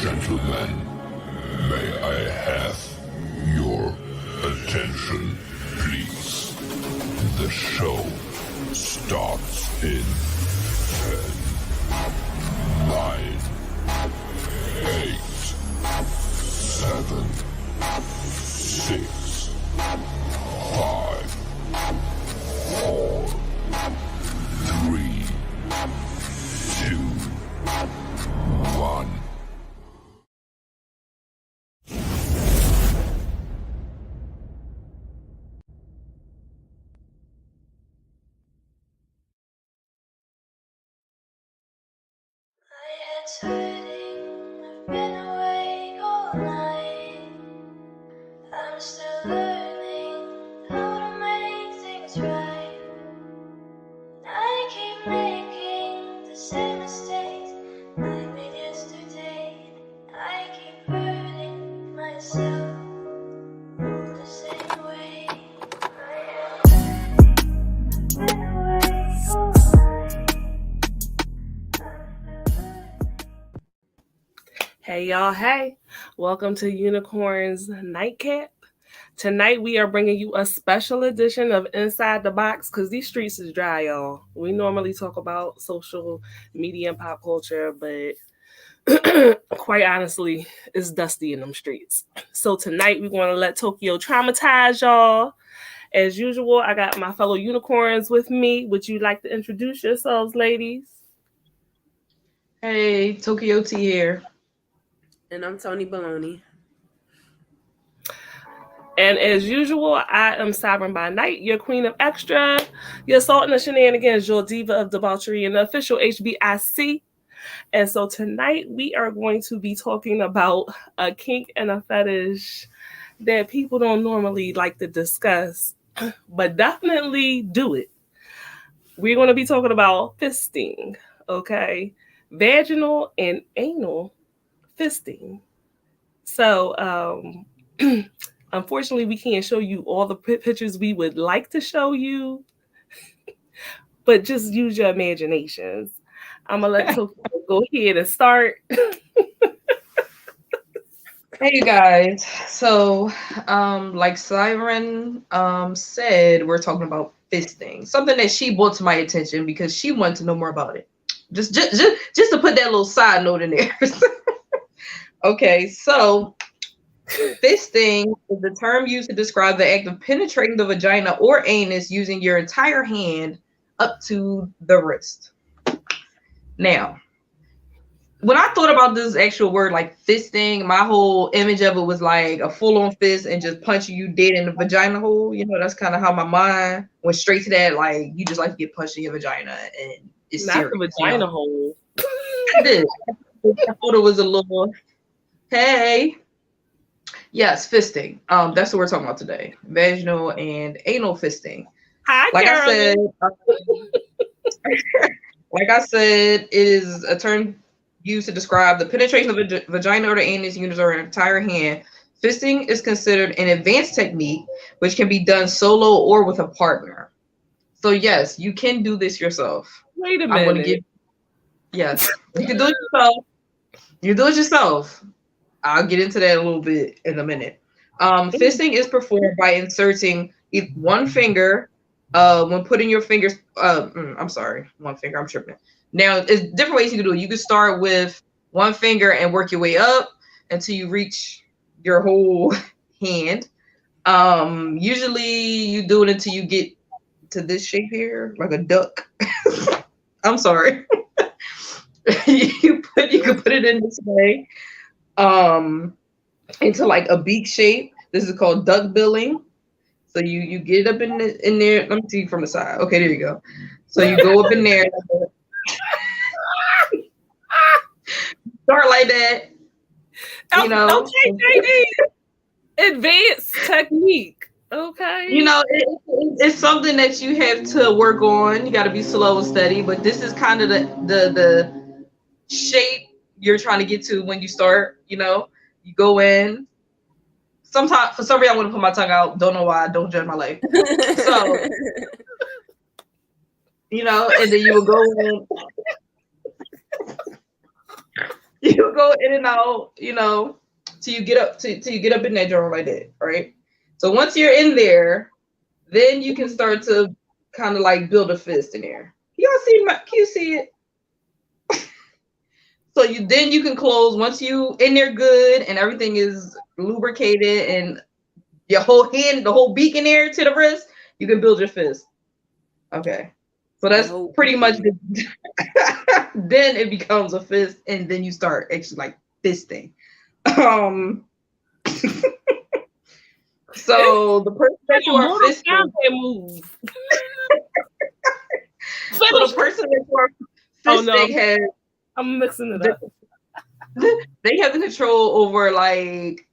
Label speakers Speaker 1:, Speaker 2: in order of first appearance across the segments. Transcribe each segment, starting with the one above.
Speaker 1: Gentlemen, may I have your attention, please? The show starts in 10, 9, 8, 7, 6, 5, 4, 3, 2, 1.
Speaker 2: It's hurting, I've been awake all night. I'm still learning how to make things right. I keep making the same mistakes I made yesterday. I keep hurting myself the same way. I've been awake all night.
Speaker 3: Hey y'all, hey. Welcome to USNC Night Cap. Tonight we are bringing you a special edition of Inside the Box because these streets is dry, y'all. We normally talk about social media and pop culture, but quite honestly, it's dusty in them streets. So tonight we want to let Tokyo traumatize y'all. As usual, I got my fellow unicorns with me. Would you like to introduce yourselves, ladies?
Speaker 4: Hey, Tokyo T here.
Speaker 5: And I'm Tony Baloney.
Speaker 3: And as usual, I am Sovereign by Night, your queen of extra, your salt and the shenanigans, your diva of debauchery, and the official HBIC. And so tonight we are going to be talking about a kink and a fetish that people don't normally like to discuss, but definitely do it. We're going to be talking about fisting, okay? Vaginal and anal fisting. So, unfortunately, we can't show you all the pictures we would like to show you, but just use your imaginations. I'm going to let Tokyo go ahead and start.
Speaker 4: Hey, you guys. So, like Siren said, we're talking about fisting, something that she brought to my attention because she wanted to know more about it. Just to put that little side note in there. Okay, so fisting is the term used to describe the act of penetrating the vagina or anus using your entire hand up to the wrist. Now, when I thought about this actual word, like fisting, my whole image of it was like a full-on fist and just punching you dead in the vagina hole. You know, that's kind of how my mind went straight to that. Like, you just like to get punched in your vagina and it's
Speaker 3: Not
Speaker 4: serious.
Speaker 3: the vagina hole.
Speaker 4: I did. I thought it was a little, hey. Yes, fisting. That's what we're talking about today. Vaginal and anal fisting.
Speaker 3: Hi,
Speaker 4: Like
Speaker 3: Carolyn.
Speaker 4: I said, it is a term used to describe the penetration of the vagina or the anus units or an entire hand. Fisting is considered an advanced technique which can be done solo or with a partner. So yes, you can do this yourself.
Speaker 3: Wait a
Speaker 4: I'm going to
Speaker 3: minute.
Speaker 4: yes, you can do it yourself. You do it yourself. I'll get into that a little bit in a minute. Fisting is performed by inserting one finger when putting your fingers. I'm sorry, one finger. I'm tripping. Now, it's different ways you can do it. You can start with one finger and work your way up until you reach your whole hand. Usually, you do it until you get to this shape here, like a duck. I'm sorry. you can put it in this way. Into like a beak shape. This is called duck billing. So you get up in there. Let me see from the side. Okay, there you go. So you go up in there. Start like that. You know.
Speaker 3: Okay, JD. Advanced technique. Okay.
Speaker 4: You know, it's something that you have to work on. You got to be slow and steady. But this is kind of the shape you're trying to get to when you start. You know, you go in. Sometimes, for some reason, I want to put my tongue out. Don't know why. Don't judge my life. So, you know, and then you will go in. go in and out, till you get up till you get up in that joint like that, right? So once you're in there, then you can start to kind of like build a fist in there. Can you see it? So you can close once you in there good and everything is lubricated and your whole hand, the whole beak in there to the wrist, you can build your fist. Okay. So that's pretty much then it becomes a fist and then you start actually like fisting. So the person that you are fisting
Speaker 3: move.
Speaker 4: so the person that you are fisting has
Speaker 3: I'm mixing it up.
Speaker 4: They have the control over like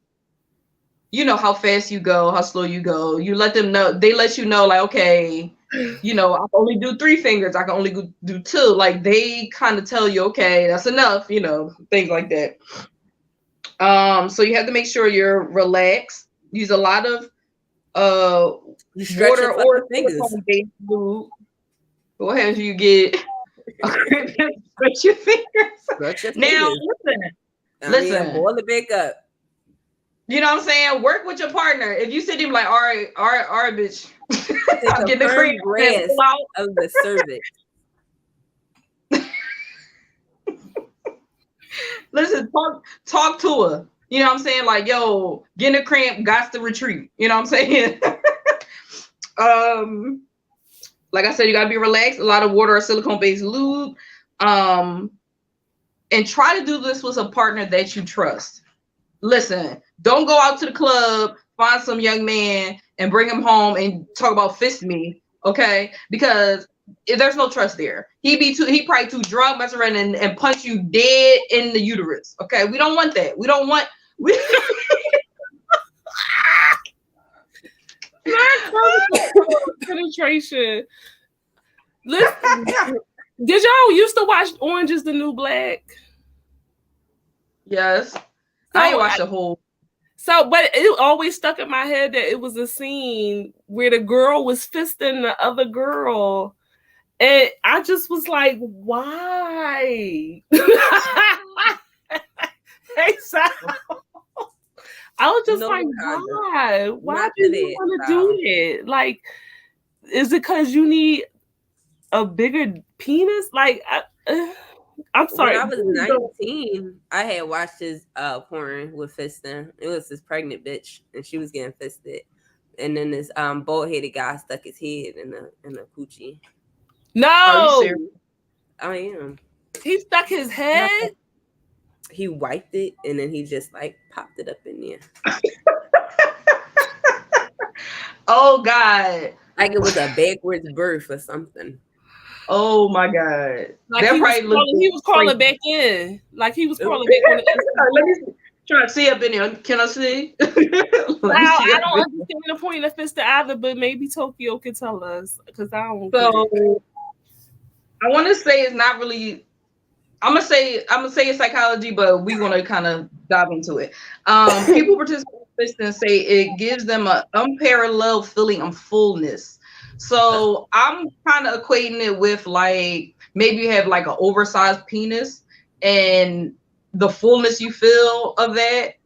Speaker 4: how fast you go, how slow you go. You let them know. They let you know, like, okay, I can only do 3 fingers. I can only do 2. Like they kind of tell you, okay, that's enough. Things like that. So you have to make sure you're relaxed. Use a lot of water or silicone-based lube. What happens? You get stretch your fingers. Now listen.
Speaker 5: Boil it back up.
Speaker 4: You know what I'm saying? Work with your partner. If you sit there like, all right, bitch. I'm getting the cream
Speaker 5: grasp of the cervix.
Speaker 4: Listen, talk to her. You know what I'm saying? Like, yo, getting a cramp, got to retreat. You know what I'm saying? Like I said, you gotta be relaxed. A lot of water or silicone-based lube. And try to do this with a partner that you trust. Listen, don't go out to the club, find some young man, and bring him home and talk about fist me, okay? Because if there's no trust there. He probably too drunk, mess around and punch you dead in the uterus. Okay, we don't want that. We don't want
Speaker 3: penetration. Listen, did y'all used to watch Orange Is the New Black?
Speaker 4: Yes. I ain't watched the whole.
Speaker 3: So, but it always stuck in my head that it was a scene where the girl was fisting the other girl. And I just was like, why? Hey, Sal. I was just like, why? Why do you want to do it? Like, is it because you need a bigger penis? Like, I'm sorry.
Speaker 5: When I was 19, I had watched his porn with fisting. It was this pregnant bitch, and she was getting fisted. And then this bald-headed guy stuck his head in the coochie.
Speaker 3: No,
Speaker 5: I am.
Speaker 3: He stuck his head.
Speaker 5: He wiped it and then he just like popped it up in there.
Speaker 4: Oh God!
Speaker 5: Like it was a backwards birth or something.
Speaker 4: Oh my God!
Speaker 3: Like he was crawling back in. Like he was crawling back in.
Speaker 4: Let me try to see up in there. Can I see?
Speaker 3: Wow, I don't understand the point of fisting either, but maybe Tokyo could tell us because I don't.
Speaker 4: So I want to say it's not really. I'm gonna say it's psychology, but we're gonna kind of dive into it. People participate in fisting say it gives them an unparalleled feeling of fullness. So I'm kind of equating it with like maybe you have like an oversized penis and the fullness you feel of that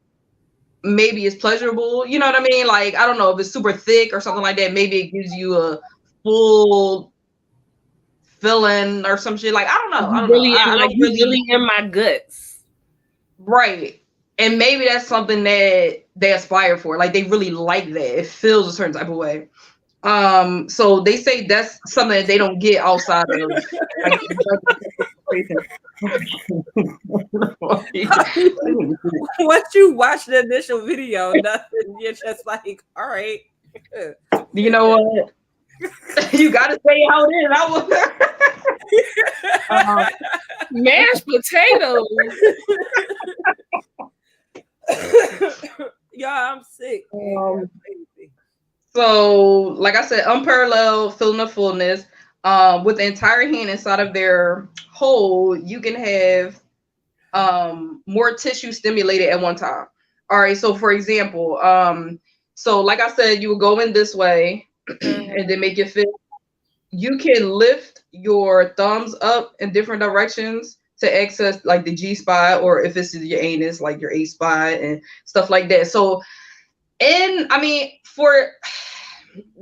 Speaker 4: maybe is pleasurable. You know what I mean? Like I don't know if it's super thick or something like that. Maybe it gives you a full feeling or some shit. Like I don't know. I don't know.
Speaker 3: Really in my guts,
Speaker 4: right? And maybe that's something that they aspire for. Like they really like that. It feels a certain type of way. So they say that's something that they don't get outside of like,
Speaker 5: once you watch the initial video, nothing, you're just like, all right.
Speaker 4: You know what? You gotta say how it is.
Speaker 3: Mashed potatoes.
Speaker 5: Y'all, I'm sick.
Speaker 4: So, like I said, unparalleled feeling of fullness. With the entire hand inside of their hole, you can have more tissue stimulated at one time. All right. So, for example, so like I said, you will go in this way and then make it fit. You can lift your thumbs up in different directions to access like the G spot, or if it's your anus, like your A spot and stuff like that. So, and I mean,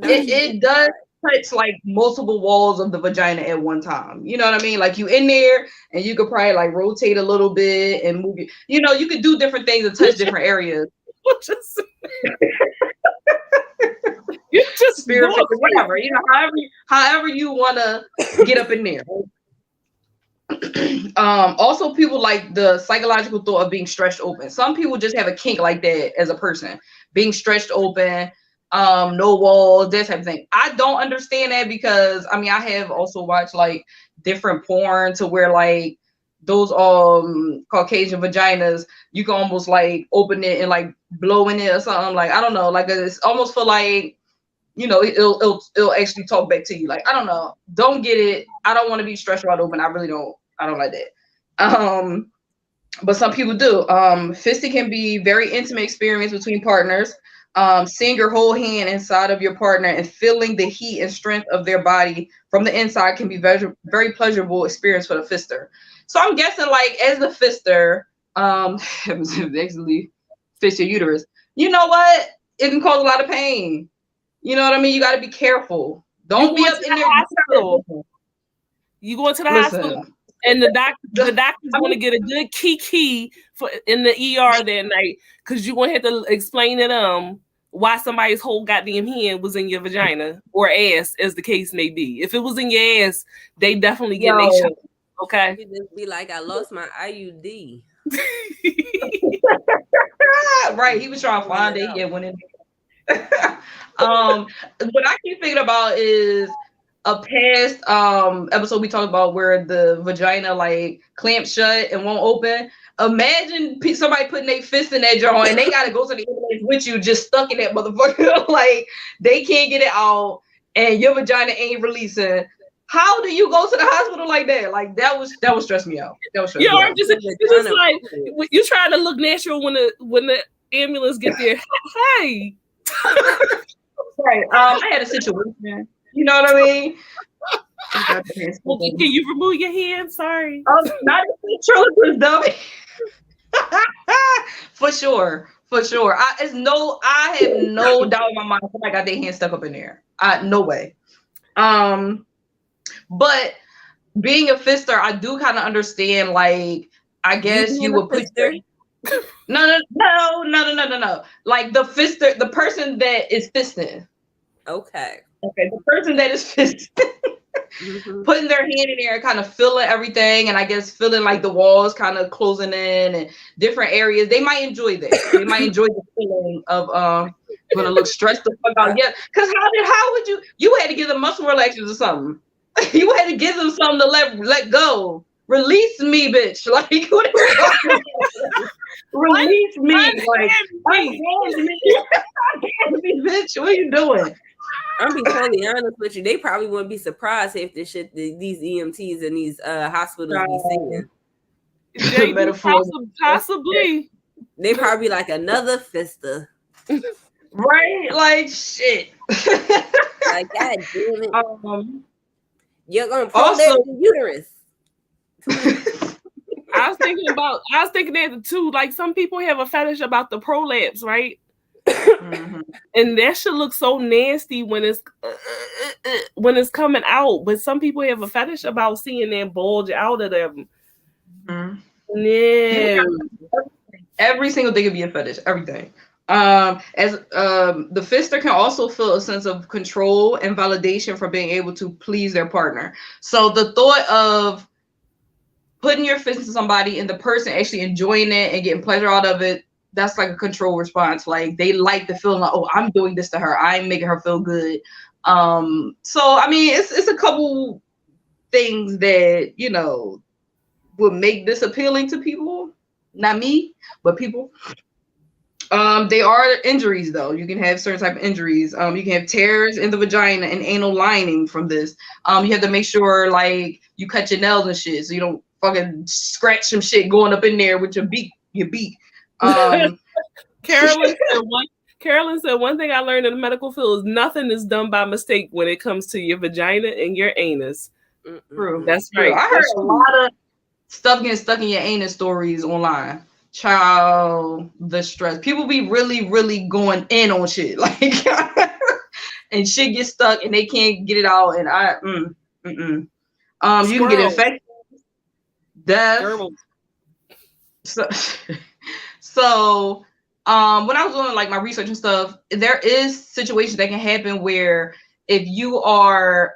Speaker 4: it does touch like multiple walls of the vagina at one time. You know what I mean? Like you in there and you could probably like rotate a little bit and move you know, you could do different things and touch different areas.
Speaker 3: You just
Speaker 4: Spirit, whatever, you know, however you want to get up in there. Also, people like the psychological thought of being stretched open. Some people just have a kink like that as a person, being stretched open, no walls, that type of thing. I don't understand that because I mean I have also watched like different porn to where like those Caucasian vaginas, you can almost like open it and like blow in it or something. Like I don't know, like it's almost feel like, you know, it'll actually talk back to you. Like I don't know, don't get it. I don't want to be stretched wide open. I really don't. I don't like that. But some people do. Fisting can be very intimate experience between partners. Seeing your whole hand inside of your partner and feeling the heat and strength of their body from the inside can be very, very pleasurable experience for the fister. So I'm guessing, like, as the fister, actually fist your uterus. You know what? It can cause a lot of pain. You know what I mean? You got to be careful. Don't be up in there.
Speaker 3: Hospital. You going to the hospital, and the doctor's going to get a good key for in the ER that night because you're going to have to explain to them why somebody's whole goddamn hand was in your vagina or ass, as the case may be. If it was in your ass, they definitely get a shot. Okay.
Speaker 5: You just be like, I lost my IUD.
Speaker 4: Right. He was trying to find it. Yeah, went in. What I keep thinking about is a past episode we talked about where the vagina like clamps shut and won't open. Imagine somebody putting their fist in that joint and they gotta go to the ambulance with you, just stuck in that motherfucker. Like they can't get it out and your vagina ain't releasing. How do you go to the hospital like that? Like that was stress me out. That was stress me out.
Speaker 3: Just like you trying to look natural when the ambulance get there. Hey.
Speaker 4: Right. I had a situation. You know what I mean?
Speaker 3: Well, can you remove your hand? Sorry.
Speaker 4: Not a ventriloquist dummy. For sure. I have no doubt in my mind somebody got their hand stuck up in there. No way. But being a fister, I do kind of understand. Like, I guess you would put your no. Like the fister, the person that is fisting.
Speaker 5: Okay.
Speaker 4: The person that is fisting. Putting their hand in there and kind of feeling everything, and I guess feeling like the walls kind of closing in and different areas. They might enjoy that. They might enjoy the feeling of gonna look stressed the fuck out. Yeah, because how would you had to give them muscle relaxers or something? You had to give them something to let go. Release me, bitch. Like what release me. Like bitch. What are you doing?
Speaker 5: I'm be totally honest with you. They probably wouldn't be surprised if the shit these EMTs and these hospitals be saying.
Speaker 3: Possibly.
Speaker 5: They probably like another fister.
Speaker 4: Right? Like shit.
Speaker 5: Like God damn it. You're gonna prolapse the uterus.
Speaker 3: I was thinking that too. Like some people have a fetish about the prolapse, right? Mm-hmm. And that should look so nasty when it's coming out. But some people have a fetish about seeing that bulge out of them. Mm-hmm. Yeah.
Speaker 4: Every single thing could be a fetish. Everything. The fister can also feel a sense of control and validation for being able to please their partner. So the thought of putting your fist into somebody and the person actually enjoying it and getting pleasure out of it, that's like a control response. Like they like the feeling like, oh, I'm doing this to her. I'm making her feel good. So I mean, it's a couple things that, you know, would make this appealing to people. Not me, but people. They are injuries though. You can have certain type of injuries. You can have tears in the vagina and anal lining from this. You have to make sure like you cut your nails and shit, so you don't fucking scratch some shit going up in there with your beak.
Speaker 3: Carolyn said one thing I learned in the medical field is nothing is done by mistake when it comes to your vagina and your anus.
Speaker 4: True.
Speaker 3: That's right.
Speaker 4: I heard stuff getting stuck in your anus stories online. Child, the stress. People be really, really going in on shit. Like, and shit gets stuck and they can't get it out. And you can get
Speaker 3: Squirrels.
Speaker 4: infected, death.
Speaker 3: Gerbil.
Speaker 4: So when I was doing like my research and stuff, there is situations that can happen where if you are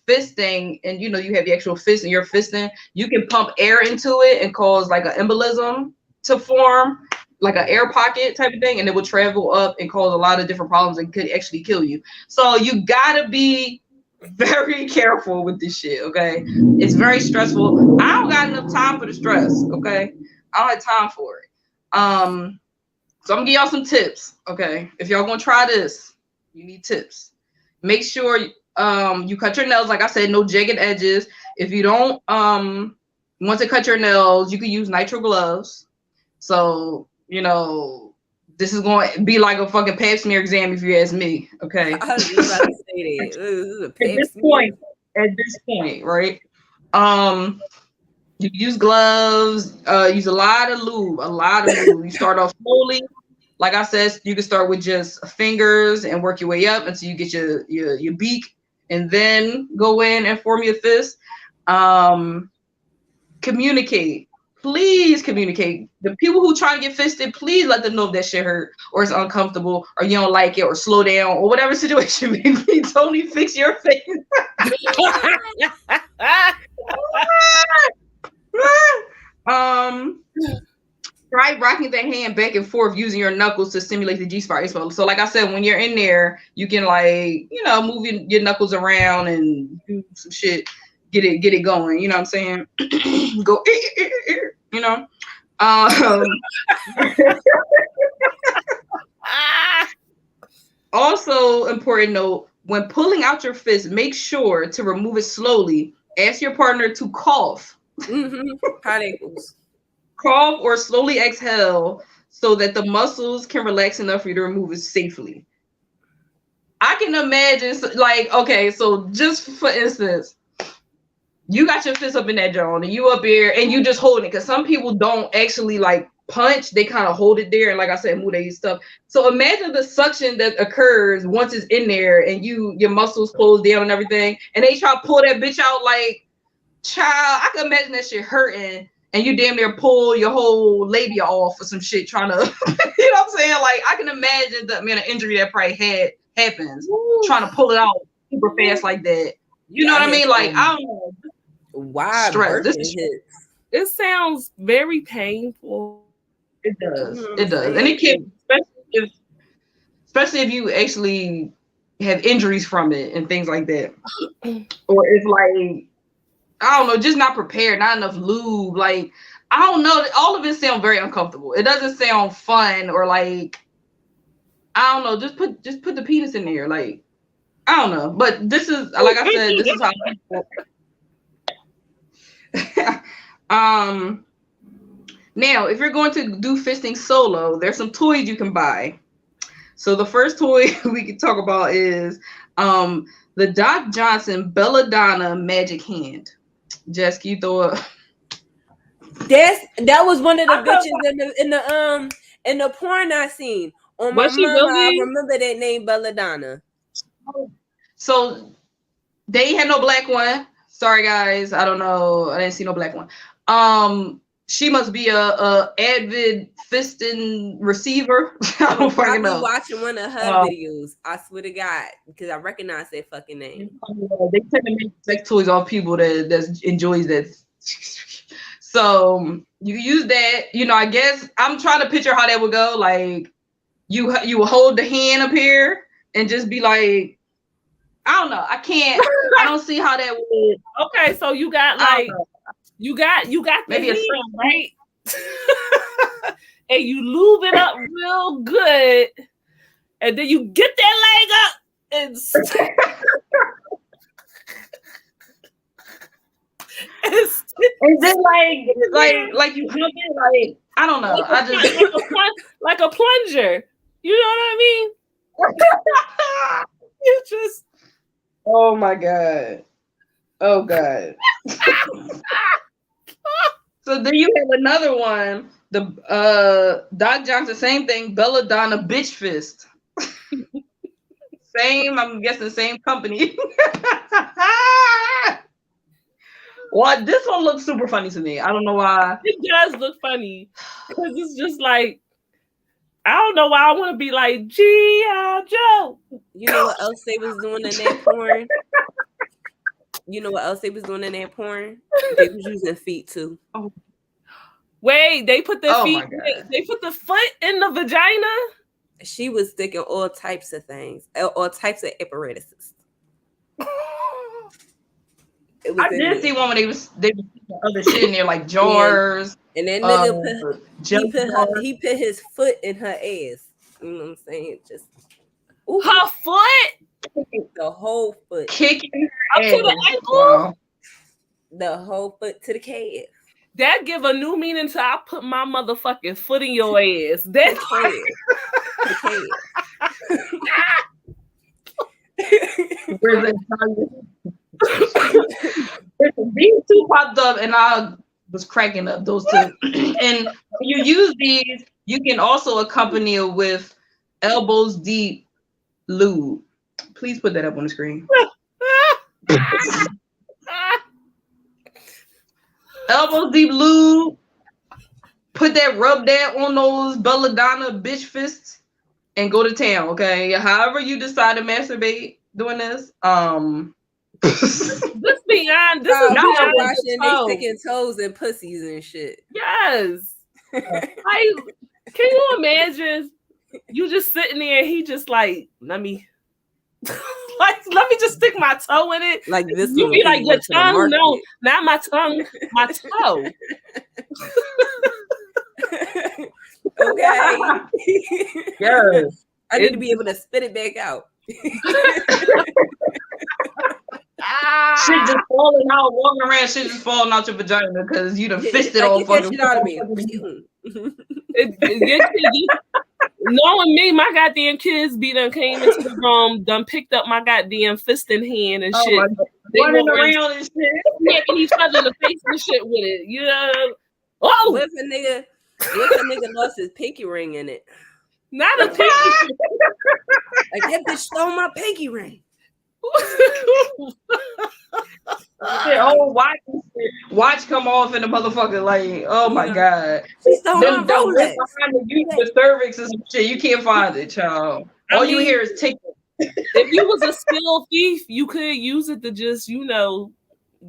Speaker 4: fisting and you have the actual fist and you're fisting, you can pump air into it and cause like an embolism to form, like an air pocket type of thing, and it will travel up and cause a lot of different problems and could actually kill you. So you gotta be very careful with this shit, okay? It's very stressful. I don't got enough time for the stress, okay? I don't have time for it. So I'm gonna give y'all some tips, okay? If y'all gonna try this, you need tips. Make sure you cut your nails, like I said, no jagged edges. If you don't want to cut your nails, you can use nitrile gloves. So, this is going to be like a fucking pap smear exam if you ask me, okay?
Speaker 5: I was just about to say that. This is a
Speaker 4: At
Speaker 5: pap
Speaker 4: this
Speaker 5: smear.
Speaker 4: point, right? You use gloves, use a lot of lube. You start off slowly. Like I said, you can start with just fingers and work your way up until you get your beak, and then go in and form your fist. Communicate. Please communicate. The people who try to get fisted, please let them know if that shit hurt or it's uncomfortable or you don't like it or slow down or whatever situation may be. Tony, fix your face. Try rocking that hand back and forth using your knuckles to stimulate the G-spot as well. So like I said, when you're in there, you can move your knuckles around and do some shit, get it going. You know what I'm saying? Go, Also, important note, when pulling out your fist, make sure to remove it slowly. Ask your partner to cough. Cough or slowly exhale so that the muscles can relax enough for you to remove it safely. I can imagine, okay, so just for instance, you got your fist up in that joint and you up here and you just holding it, because some people don't actually like punch, they kind of hold it there and like I said, move their stuff. So imagine the suction that occurs once it's in there and your muscles close down and everything, and they try to pull that bitch out. Like, child, I can imagine that shit hurting and you damn near pull your whole labia off or some shit trying to, you know what I'm saying? Like, I can imagine the amount of injury that probably happens trying to pull it out super fast like that. You know what I mean? Like, I don't know.
Speaker 5: Why
Speaker 4: stress.
Speaker 3: It sounds very painful.
Speaker 4: It does. It does. And it can, especially if you actually have injuries from it and things like that. Or if like, I don't know, just not prepared, not enough lube. Like, I don't know. All of it sounds very uncomfortable. It doesn't sound fun or like, I don't know. Just put the penis in there. Like, I don't know. But this is, like I said, this is how. Now, if you're going to do fisting solo, there's some toys you can buy. So the first toy we can talk about is the Doc Johnson Belladonna Magic Hand. Jess, can you throw up?
Speaker 5: That was one of the bitches in the porn I seen. On my mama, I remember that name, Belladonna.
Speaker 4: So they had no black one. Sorry guys, I don't know. I didn't see no black one. She must be a avid fisting receiver. I don't fucking know.
Speaker 5: Watching one of her videos. I swear to God, because I recognize that fucking name.
Speaker 4: They tend to make sex toys off people that enjoys that. So you use that. I guess I'm trying to picture how that would go. Like you will hold the hand up here and just be like, I don't know. I can't. I don't see how that would.
Speaker 3: Okay, so you got like. You got maybe a hand, right? And you lube it up real good, and then you get that leg up and
Speaker 4: and then like you hump it, like I don't know. I just
Speaker 3: like a plunger. You know what I mean? You just.
Speaker 4: Oh my God. Oh God. So then you have another one. The Doc Johnson, same thing. Belladonna bitch fist. Same, I'm guessing same company. Well, this one looks super funny to me. I don't know why.
Speaker 3: It does look funny because it's just like I don't know why I want to be like G.I. Joe.
Speaker 5: You know what else they was doing in that porn? You know what else they was doing in that porn? They was using feet too.
Speaker 3: Wait, they put the
Speaker 4: Oh
Speaker 3: feet.
Speaker 4: my God.
Speaker 3: They put the foot in the vagina.
Speaker 5: She was sticking all types of things, all types of apparatuses. It was
Speaker 4: I
Speaker 5: in
Speaker 4: did
Speaker 5: there.
Speaker 4: see one when they was putting other shit in there like jars.
Speaker 5: And that nigga
Speaker 4: gel bars.
Speaker 5: he put his foot in her ass. You know what I'm saying? Just
Speaker 3: Her foot
Speaker 5: the whole foot,
Speaker 4: kicking
Speaker 3: up
Speaker 4: her
Speaker 3: to the
Speaker 4: ass.
Speaker 3: ankle.
Speaker 4: Wow.
Speaker 5: the whole foot to the calf.
Speaker 3: That give a new meaning to I put my motherfucking foot in your ass. That's
Speaker 5: The calf.
Speaker 4: Where's these two popped up and I was cracking up those two. And when you use these, you can also accompany it with elbows deep lube. Please put that up on the screen. Elbows deep lube. Put that, rub that on those belladonna bitch fists and go to town, okay? However you decide to masturbate doing this,
Speaker 3: Let's be honest. This is
Speaker 5: Y'all
Speaker 3: beyond
Speaker 5: washing they
Speaker 3: toe.
Speaker 5: sticking toes and pussies and shit.
Speaker 3: Yes. Like, can you imagine you just sitting there and he just like, let me just stick my toe in it.
Speaker 5: Like this
Speaker 3: You
Speaker 5: one
Speaker 3: be like, your
Speaker 5: went to the
Speaker 3: tongue?
Speaker 5: market.
Speaker 3: No, not my tongue, my toe.
Speaker 5: Okay.
Speaker 4: yes.
Speaker 5: I need to be able to spit it back out.
Speaker 4: Shit just falling out, walking around, shit just falling out your vagina because you done fisted
Speaker 5: Like,
Speaker 4: all
Speaker 5: get that
Speaker 4: fucking
Speaker 5: shit out of me.
Speaker 3: Knowing me, my goddamn kids be done came into the room, done picked up my goddamn fist in hand and
Speaker 4: Oh
Speaker 3: shit.
Speaker 4: my God.
Speaker 3: They
Speaker 4: Running
Speaker 3: walk
Speaker 4: around and shit.
Speaker 3: smacking each other in the face and shit with it. You know? Oh,
Speaker 5: What if a nigga lost his pinky ring in it?
Speaker 3: not a pinky.
Speaker 5: Like that bitch stole my pinky ring.
Speaker 4: Shit, oh, watch come off in the motherfucker, like, oh my God.
Speaker 5: She stole my
Speaker 4: Them
Speaker 5: Rolex.
Speaker 4: behind the cervix and some shit, you can't find it, child. All you hear is tick.
Speaker 3: If you was a skilled thief, you could use it to just,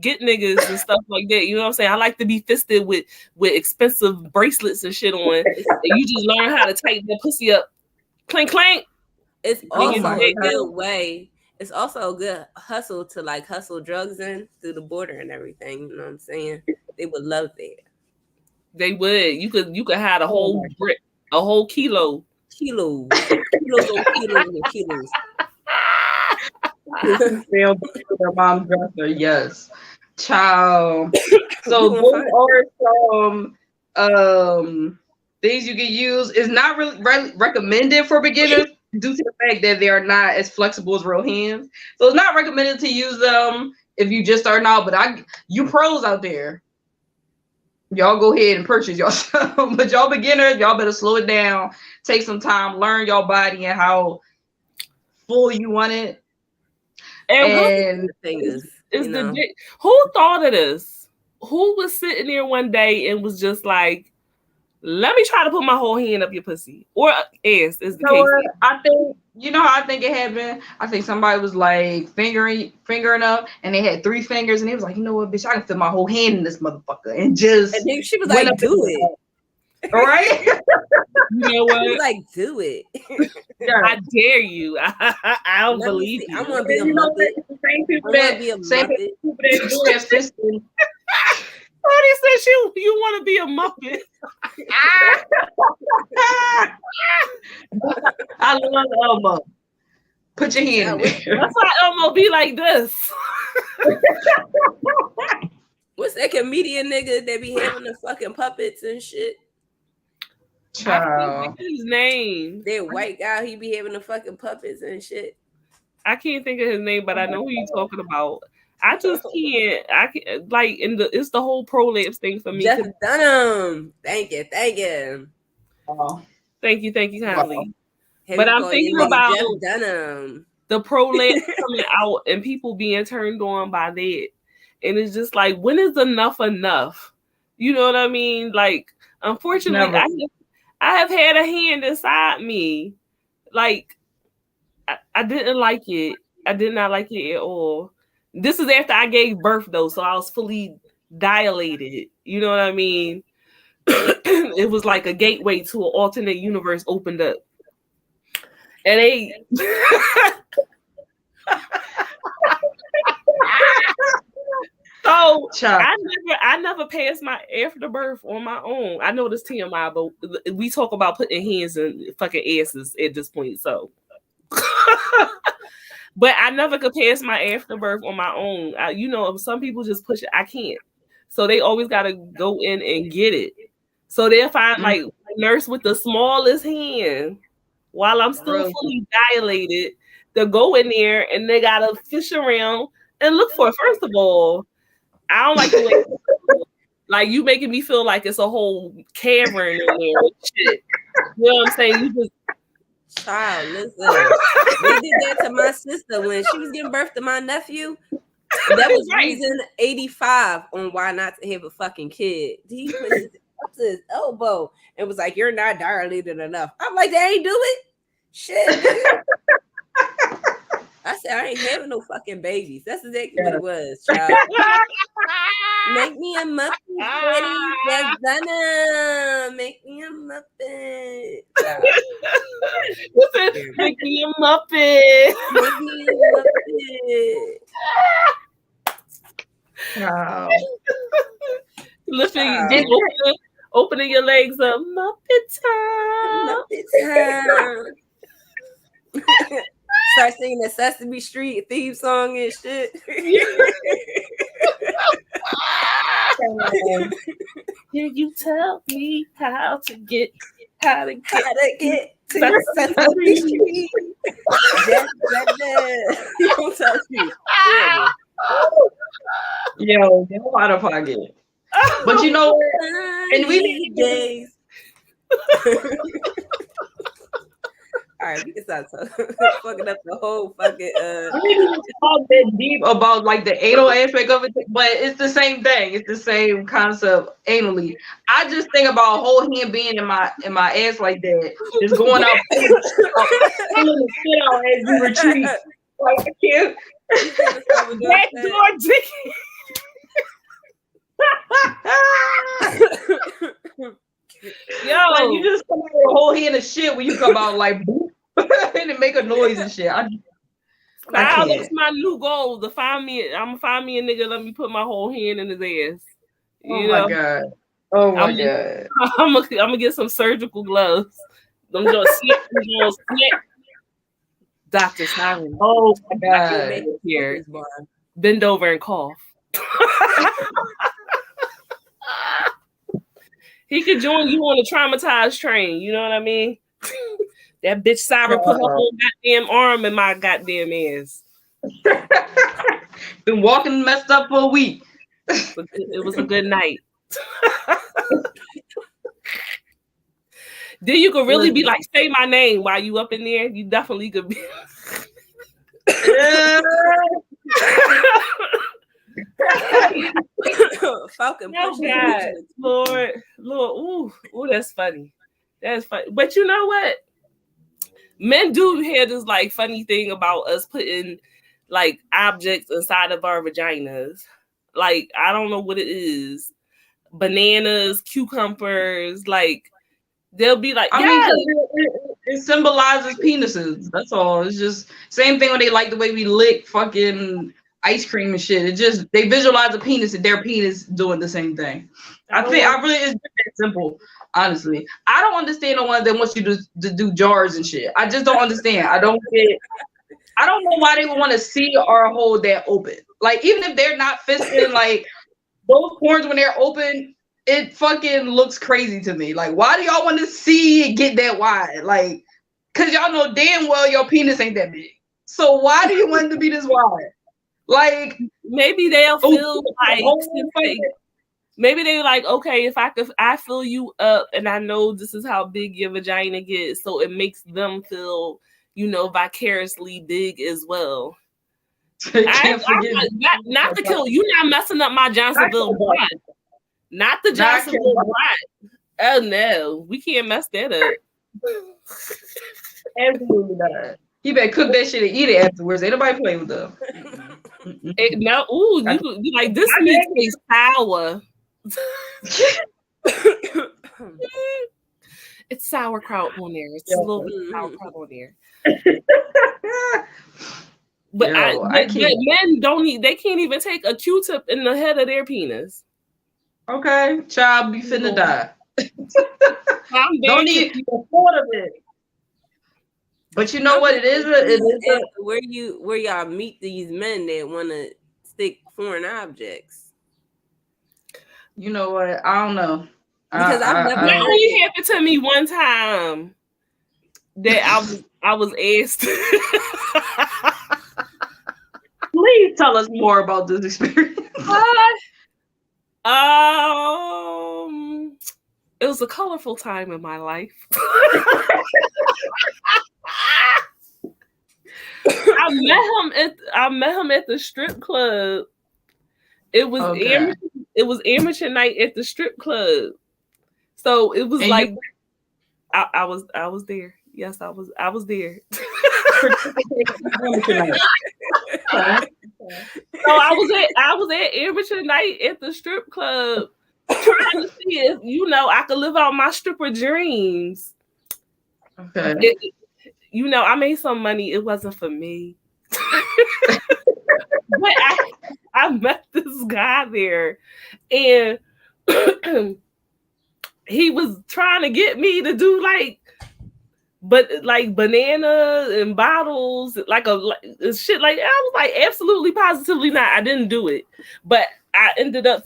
Speaker 3: get niggas and stuff like that. You know what I'm saying? I like to be fisted with expensive bracelets and shit on. And you just learn how to tighten that pussy up. Clink, clink.
Speaker 5: It's also
Speaker 3: my
Speaker 5: a
Speaker 3: God.
Speaker 5: good way. It's also a good hustle to like hustle drugs in through the border and everything. You know what I'm saying? They would love that.
Speaker 3: They would. You could have a whole brick, a whole kilo.
Speaker 5: Kilos on kilos and kilos.
Speaker 4: Their mom's dresser, yes. Child. So those are some things you can use. It's not really recommended for beginners due to the fact that they are not as flexible as real hands. So it's not recommended to use them if you just start out. But you pros out there, y'all go ahead and purchase y'all some. But y'all beginners, y'all better slow it down. Take some time, learn your body and how full you want it. And
Speaker 3: Who thought of this? Who was sitting there one day and was just like, let me try to put my whole hand up your pussy or ass is the case.
Speaker 4: I think how I think it happened. I think somebody was like fingering up, and they had 3 fingers, and he was like, you know what, bitch, I can fit my whole hand in this motherfucker, and then
Speaker 5: she was like, do it.
Speaker 4: All right.
Speaker 3: You know what?
Speaker 5: She was like, do it.
Speaker 3: Yeah. I dare you. I don't believe you.
Speaker 5: I want to be a muppet.
Speaker 4: Same people that do that fisting.
Speaker 3: Somebody said you want to be a muppet.
Speaker 4: I love Elmo. Put your hand in there.
Speaker 3: That's why Elmo be like this.
Speaker 5: What's that comedian nigga that be having the fucking puppets and shit?
Speaker 3: I can't think of his name.
Speaker 5: That white guy, he be having the fucking puppets and shit.
Speaker 3: I can't think of his name, but I know who you're talking about. I just can't. I can't like it's the whole prolapse thing for me.
Speaker 5: Jeff Dunham. Thank you.
Speaker 4: Oh.
Speaker 3: Thank you kindly.
Speaker 5: Have
Speaker 3: But
Speaker 5: you
Speaker 3: I'm
Speaker 5: called
Speaker 3: thinking
Speaker 5: your nigga
Speaker 3: about
Speaker 5: Jeff Dunham.
Speaker 3: the prolapse coming out and people being turned on by that. And it's just like, when is enough? You know what I mean? Like, unfortunately, I have had a hand inside me. Like, I didn't like it. I did not like it at all. This is after I gave birth, though, so I was fully dilated. You know what I mean? It was like a gateway to an alternate universe opened up. And they so I never passed my afterbirth on my own. I know this TMI, but we talk about putting hands in fucking asses at this point. So, but I never could pass my afterbirth on my own. You know, some people just push it. I can't. So they always got to go in and get it. So they'll find like a nurse with the smallest hand while I'm still fully dilated. They'll go in there and they got to fish around and look for it. First of all, I don't like the way like you making me feel like it's a whole cavern in there and shit. You know what I'm saying? You just
Speaker 5: child, listen. They did that to my sister when she was giving birth to my nephew. That was reason 85 on why not to have a fucking kid. He put his up to his elbow and was like, "You're not dilated enough." I'm like, "They ain't do it." Shit. I said, "I ain't having no fucking babies." That's exactly what it was, child. Make me a muffin, Freddie. That's Dunham. Make me a muffin.
Speaker 3: Make me a muffin.
Speaker 5: Make me a muffin.
Speaker 4: Wow.
Speaker 3: Listen, opening your legs up. Muppet time.
Speaker 5: Muppet time. Start singing the Sesame Street theme song and shit.
Speaker 3: Can you tell me how to get to
Speaker 5: the Sesame Street? You don't tell me.
Speaker 4: Yo, they're out of pocket. But you know, and we need
Speaker 5: days. All right, we can start fucking up the whole fucking.
Speaker 4: We didn't even talk that deep about like the anal aspect of it, but it's the same thing. It's the same concept anally. I just think about a whole hand being in my ass like that, just going out, pulling the shit out as you retreat. Like I can't.
Speaker 3: Backdoor dick.
Speaker 4: Yo, like you just come out with a whole hand of shit when you come out like boop, and it make a noise and shit.
Speaker 3: That's my new goal to find me. I'm gonna find me a nigga. Let me put my whole hand in his ass.
Speaker 4: You know? My god! Oh my god!
Speaker 3: I'm gonna get some surgical gloves. I'm gonna snap. Dr. Siren.
Speaker 4: Oh my god!
Speaker 3: Here, bend over and cough. He could join you on a traumatized train. You know what I mean? That bitch Cyber put her whole goddamn arm in my goddamn ass.
Speaker 4: Been walking messed up for a week.
Speaker 3: But it was a good night. Then you could really be like, say my name while you up in there. You definitely could be.
Speaker 5: Falcon.
Speaker 3: Oh God, Lord, ooh, that's funny. That's funny. But you know what? Men do have this like funny thing about us putting like objects inside of our vaginas. Like I don't know what it is. Bananas, cucumbers, like they'll be like,
Speaker 4: I mean, it symbolizes penises. That's all. It's just same thing when they like the way we lick fucking ice cream and shit. It just they visualize a penis and their penis doing the same thing. I really it's that simple. Honestly, I don't understand the ones that want you to do jars and shit. I just don't understand. I don't know why they would want to see or hold that open. Like even if they're not fisting, like those corns when they're open, it fucking looks crazy to me. Like why do y'all want to see it get that wide? Like, cause y'all know damn well your penis ain't that big. So why do you want it to be this wide? Like
Speaker 3: maybe they'll feel like
Speaker 4: Oh,
Speaker 3: maybe they're like, okay, if I fill you up and I know this is how big your vagina gets, so it makes them feel, vicariously big as well.
Speaker 4: can't forget.
Speaker 3: Not to kill you, not messing up my Johnsonville bride. Not the Johnsonville bride. Oh no, we can't mess that up.
Speaker 4: Absolutely not. You better cook that shit and eat it afterwards. Ain't nobody playing with them.
Speaker 3: You like this meat tastes sour. It's sauerkraut on there. It's a little bit of sauerkraut on there. But men don't eat. They can't even take a Q-tip in the head of their penis.
Speaker 4: Okay, child, be finna die. Don't even afford of it. But you know what it is?
Speaker 5: Where y'all meet these men that want to stick foreign objects.
Speaker 4: You know what? I don't know.
Speaker 5: Because I've never.
Speaker 3: It only happened to me one time that I was asked.
Speaker 4: Please tell us more about this experience.
Speaker 3: It was a colorful time in my life. I met him at the strip club. It was amateur night at the strip club. So it was I was there. Yes, I was there. So I was at amateur night at the strip club, trying to see if I could live out my stripper dreams.
Speaker 4: Okay.
Speaker 3: I made some money. It wasn't for me. But I met this guy there, and he was trying to get me to do like banana and bottles, like shit like that. I was like, absolutely, positively not. I didn't do it, but I ended up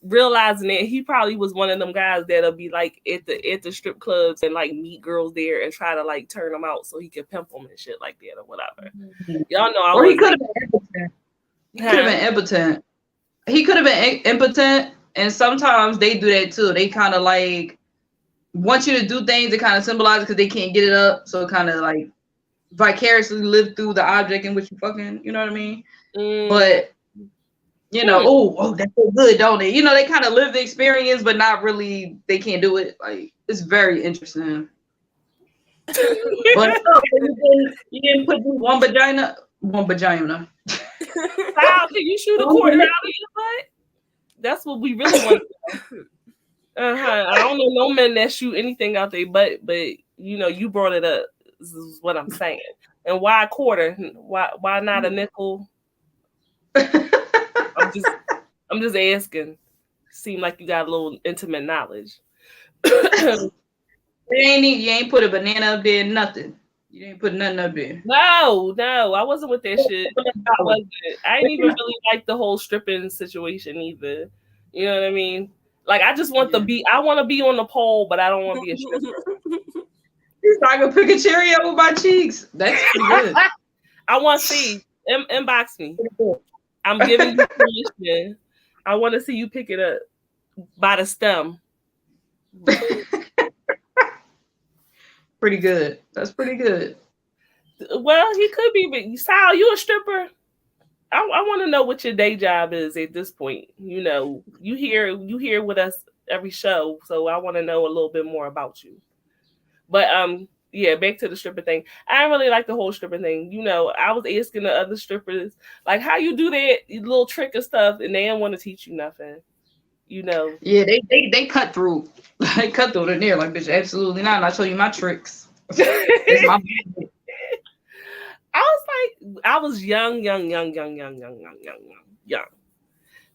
Speaker 3: realizing that he probably was one of them guys that'll be like at the strip clubs and like meet girls there and try to like turn them out so he could pimp them and shit like that or whatever. Mm-hmm. Y'all know,
Speaker 4: he could have been impotent. He could have been impotent. He could have been impotent, and sometimes they do that too. They kind of like want you to do things that kind of symbolize it because they can't get it up, so kind of like vicariously live through the object in which you fucking, you know what I mean? But oh, that's so good, don't they? They kind of live the experience, but not really. They can't do it. Like, it's very interesting. But you didn't put one vagina.
Speaker 3: Wow, can you shoot a cord out of your butt? That's what we really want. I don't know no men that shoot anything out their butt, but you brought it up. This is what I'm saying. And why a quarter? Why not a nickel? I'm just asking. Seem like you got a little intimate knowledge.
Speaker 4: You ain't put a banana up there, nothing. You didn't put nothing up there.
Speaker 3: No, I wasn't with that shit. I didn't even really like the whole stripping situation either. You know what I mean? Like, I just want I want to be on the pole, but I don't want to be a stripper.
Speaker 4: He's like a pick a cherry up with my cheeks. That's pretty good.
Speaker 3: I want to see. Inbox me. I'm giving you permission. I want to see you pick it up by the stem.
Speaker 4: Pretty good. That's pretty good.
Speaker 3: Well, he could be, but Sal, you a stripper? I want to know what your day job is at this point. You here with us every show, so I want to know a little bit more about you. But back to the stripper thing. I didn't really like the whole stripper thing. I was asking the other strippers like how you do that little trick and stuff, and they didn't want to teach you nothing. Yeah,
Speaker 4: they cut through. They cut through in there like, bitch, absolutely not. And I show you my tricks. It's my
Speaker 3: I was young.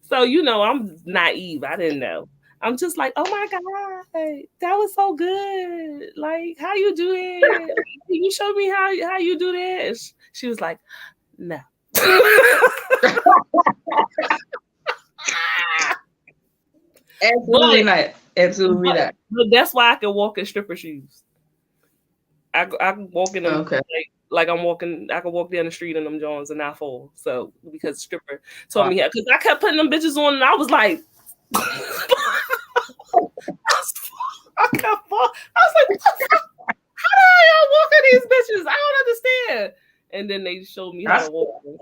Speaker 3: So I'm naive. I didn't know. I'm just like, oh my God, that was so good. Like, how you do it? Can you show me how you do that? She was like, no.
Speaker 4: Absolutely not. Absolutely not.
Speaker 3: But that's why I can walk in stripper shoes. I can walk in them like I can walk down the street in them Jones and not fall. So because stripper told me, because I kept putting them bitches on, and I was like, I kept fall. I was like, what the fuck? How the hell y'all walking these bitches? I don't understand. And then they showed me how to walk them.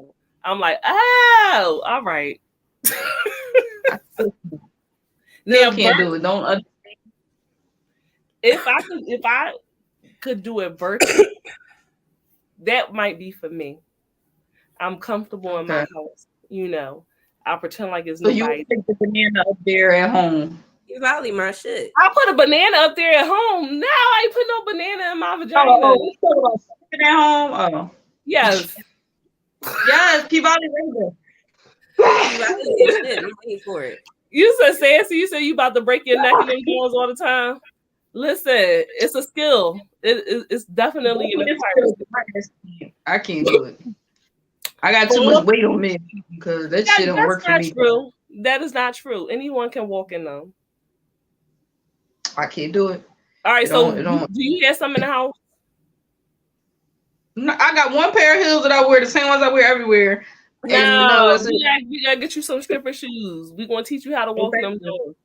Speaker 3: I'm like, oh, all right.
Speaker 4: Now can't do it. Don't understand.
Speaker 3: If I could do it virtually, that might be for me. I'm comfortable in my house, you know. I'll pretend like it's nobody.
Speaker 4: So you take the banana up there at home.
Speaker 5: You probably my shit.
Speaker 3: I put a banana up there at home. No, I ain't put no banana in my vagina.
Speaker 4: You talking about sitting at home? Oh.
Speaker 3: Yes.
Speaker 4: Yes, Peabody Ranger.
Speaker 5: I'm waiting for it.
Speaker 3: You said, Sassy, you said you about to break your neck and them doors all the time. Listen, it's a skill. It's definitely an acquired.
Speaker 4: I can't do it. I got too much weight on me because that shit don't work for me.
Speaker 3: True. That is not true. Anyone can walk in them.
Speaker 4: I can't do it.
Speaker 3: All right, so do you have some in the house?
Speaker 4: No, I got one pair of heels that I wear, the same ones I wear everywhere.
Speaker 3: No, we gotta get you some stripper shoes. We're gonna teach you how to walk in them doors.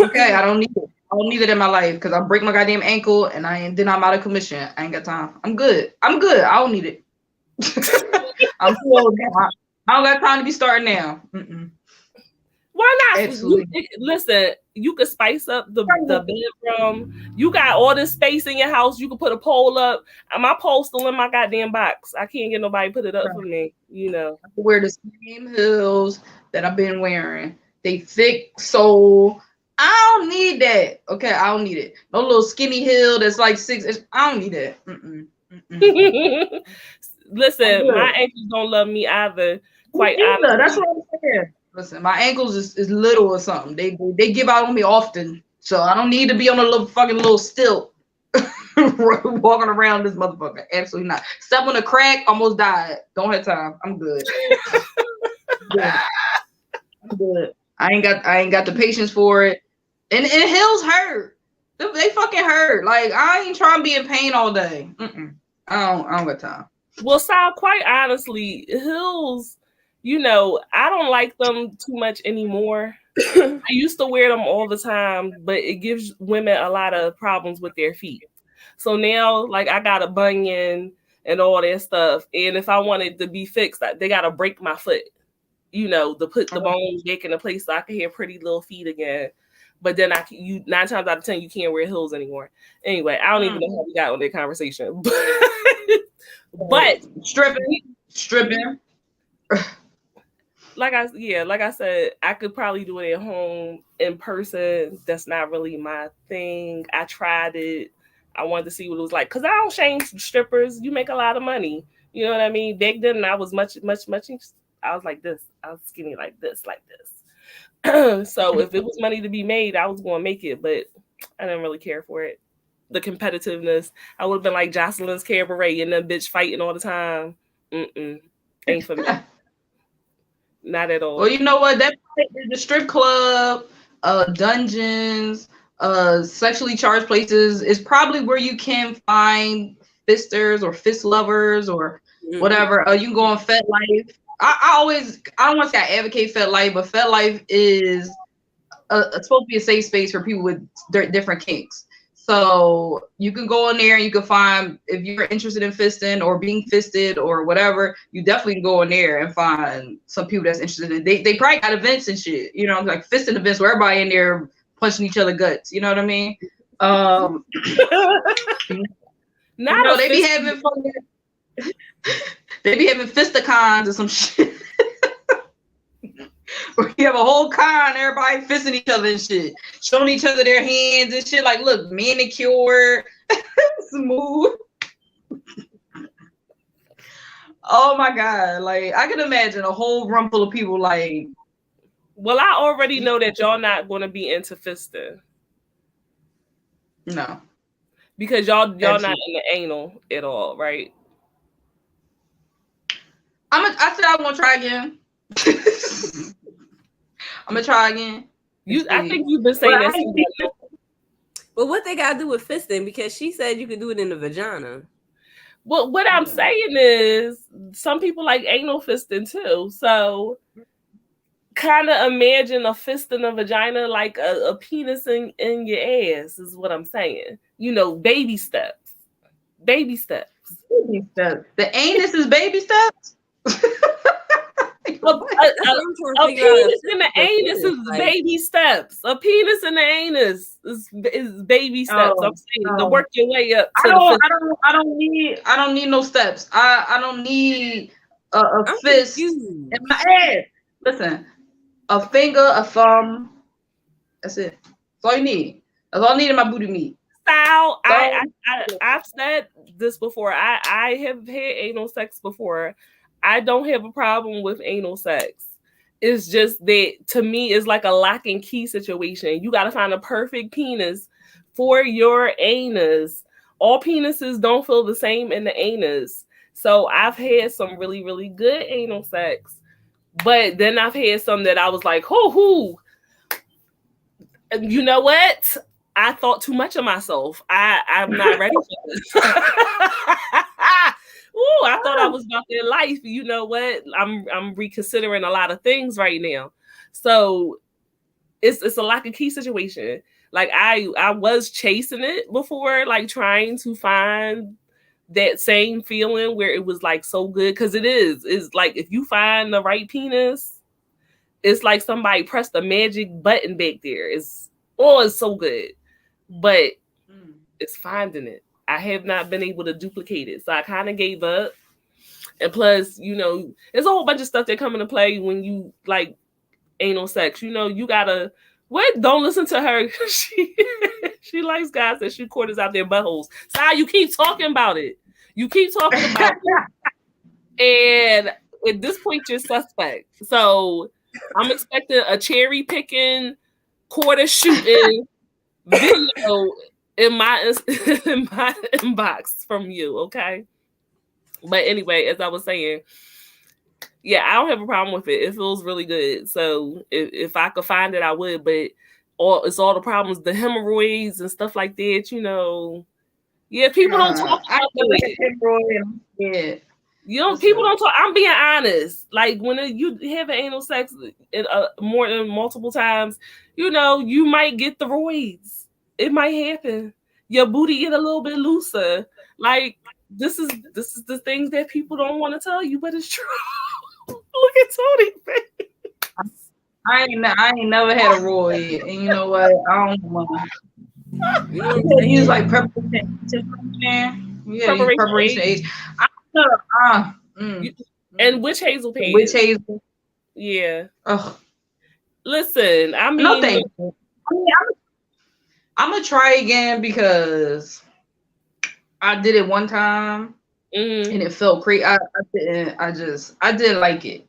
Speaker 4: Okay, I don't need it. I don't need it in my life because I break my goddamn ankle and then I'm out of commission. I ain't got time. I'm good. I don't need it. I'm too old now. I don't got time to be starting now.
Speaker 3: Why not?
Speaker 4: Absolutely.
Speaker 3: Listen, you could spice up the bedroom. You got all this space in your house. You could put a pole up. My pole's still in my goddamn box. I can't get nobody to put it up for me. You know.
Speaker 4: I wear the same heels that I've been wearing. They thick sole. I don't need that. Okay, I don't need it. No little skinny heel that's like 6 inches. I don't need that.
Speaker 3: Listen, my ankles don't love me either. Quite honestly.
Speaker 4: That's what I'm saying. Listen, my ankles is little or something. They give out on me often, so I don't need to be on a little stilt walking around this motherfucker. Absolutely not. Step on a crack, almost died. Don't have time. I'm good. I'm good. I ain't got the patience for it. And heels hurt. They fucking hurt. Like I ain't trying to be in pain all day. I don't got time.
Speaker 3: Well, Sal, quite honestly, heels, you know, I don't like them too much anymore. I used to wear them all the time, but it gives women a lot of problems with their feet. So now, like, I got a bunion and all that stuff. And if I wanted to be fixed, they got to break my foot, you know, to put the bones back into place so I can have pretty little feet again. But then 9 times out of 10, you can't wear heels anymore. Anyway, I don't even know how we got on that conversation. But stripping. Like I said, I could probably do it at home in person. That's not really my thing. I tried it. I wanted to see what it was like because I don't shame strippers. You make a lot of money. You know what I mean? Back then, I was much. I was like this. I was skinny like this. So if it was money to be made, I was going to make it, but I didn't really care for it. The competitiveness. I would have been like Jocelyn's Cabaret and then bitch fighting all the time. Ain't for me. Not at all.
Speaker 4: Well, you know what? That is the strip club, dungeons, sexually charged places is probably where you can find fisters or fist lovers or whatever. You can go on FetLife. I don't want to say I advocate FetLife, but FetLife is supposed to be a safe space for people with different kinks. So you can go in there and you can find, if you're interested in fisting or being fisted or whatever, you definitely can go in there and find some people that's interested in it. They probably got events and shit, you know, like fisting events where everybody in there punching each other guts. You know what I mean? They be having fun. They be having fisticons or some shit. Where you have a whole con, everybody fisting each other and shit, showing each other their hands and shit. Like, look, manicured, smooth. Oh my god! Like, I can imagine a whole room full of people. Like,
Speaker 3: well, I already know that y'all not going to be into fisting.
Speaker 4: No,
Speaker 3: because y'all not in the anal at all, right?
Speaker 4: I said I want to try again. I'm gonna try again.
Speaker 3: I think you've been saying that.
Speaker 5: But what they gotta do with fisting? Because she said you could do it in the vagina.
Speaker 3: Well, what I'm saying is some people like anal fisting too. So kind of imagine a fist in a vagina like a penis in your ass is what I'm saying. You know, baby steps. Baby steps.
Speaker 4: Baby steps. The anus is baby steps?
Speaker 3: A penis in the anus is baby steps. A penis in the anus is baby steps. I'm saying to work your way up.
Speaker 4: I don't need no steps. I don't need a fist in my ass. Listen, a finger, a thumb. That's it. That's all you need. That's all I need in my booty meat.
Speaker 3: Style. I've said this before. I have had anal sex before. I don't have a problem with anal sex. It's just that to me, it's like a lock and key situation. You got to find a perfect penis for your anus. All penises don't feel the same in the anus. So I've had some really, really good anal sex. But then I've had some that I was like, hoo. You know what? I thought too much of myself. I'm not ready for this. Ooh, I thought I was about their life. You know what? I'm reconsidering a lot of things right now. So it's a lock and key situation. Like I was chasing it before, like trying to find that same feeling where it was like so good. Cause it's like if you find the right penis, it's like somebody pressed a magic button back there. It's so good. But it's finding it. I have not been able to duplicate it. So I kind of gave up. And plus, you know, there's a whole bunch of stuff that come into play when you like anal sex. You know, you gotta don't listen to her. She likes guys that shoot quarters out their buttholes. So you keep talking about it. You keep talking about it. And at this point, you're suspect. So I'm expecting a cherry picking, quarter shooting video in my inbox from you, okay? But anyway, as I was saying, yeah, I don't have a problem with it. It feels really good. So if I could find it, I would. But it's all the problems, the hemorrhoids and stuff like that. You know, yeah, people don't talk about it.
Speaker 4: Yeah.
Speaker 3: You know, people don't talk. I'm being honest. Like when you have an anal sex more than multiple times, you know, you might get the roids. It might happen. Your booty get a little bit looser. Like this is the things that people don't want to tell you, but it's true. Look at Tony.
Speaker 4: I ain't never had a roid, and you know what? I don't know. You know, they use like preparation. Yeah, preparation age.
Speaker 3: And witch hazel pants.
Speaker 4: Witch hazel.
Speaker 3: Yeah.
Speaker 4: Ugh.
Speaker 3: Listen, I mean,
Speaker 4: no thank you. I mean, I'm gonna try again because I did it one time and it felt great. I didn't like it.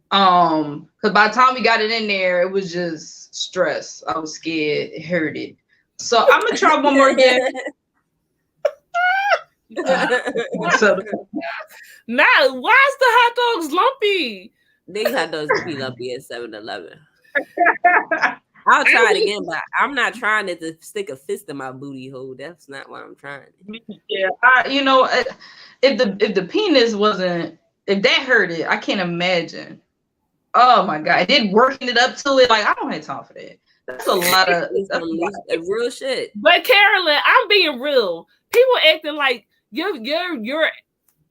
Speaker 4: Because by the time we got it in there, it was just stress. I was scared. It hurted. So I'm gonna try one more again.
Speaker 3: Now, why is the hot dogs lumpy?
Speaker 5: These hot dogs be lumpy at 7-Eleven. I'll try it again, but I'm not trying to stick a fist in my booty hole. That's not what I'm trying.
Speaker 4: Yeah, you know, if the penis wasn't, if that hurted, I can't imagine. Oh my god, did working it up to it, like I don't have time for that. That's a lot of
Speaker 5: real shit.
Speaker 3: But Carolyn, I'm being real. People acting like your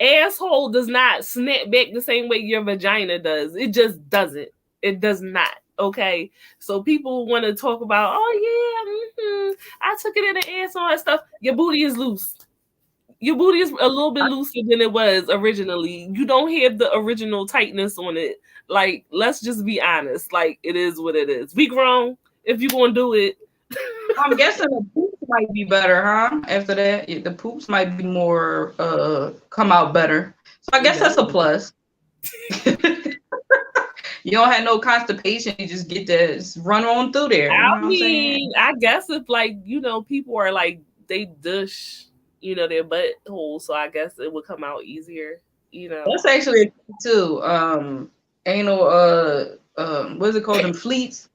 Speaker 3: asshole does not snap back the same way your vagina does. It just doesn't. It does not. Okay, so people want to talk about, oh yeah, I took it in the ass, all that stuff. Your booty is loose. Your booty is a little bit looser than it was originally. You don't have the original tightness on it. Like, let's just be honest. Like, it is what it is. We grown. If you gonna do it,
Speaker 4: I'm guessing the poops might be better, huh? After that, the poops might be more come out better. So I guess that's a plus. You don't have no constipation. You just get to run on through there.
Speaker 3: I mean, I guess if like, you know, people are like, they douche, you know, their butthole. So I guess it would come out easier, you know.
Speaker 4: That's actually a thing too. Anal, what's it called? Them fleets.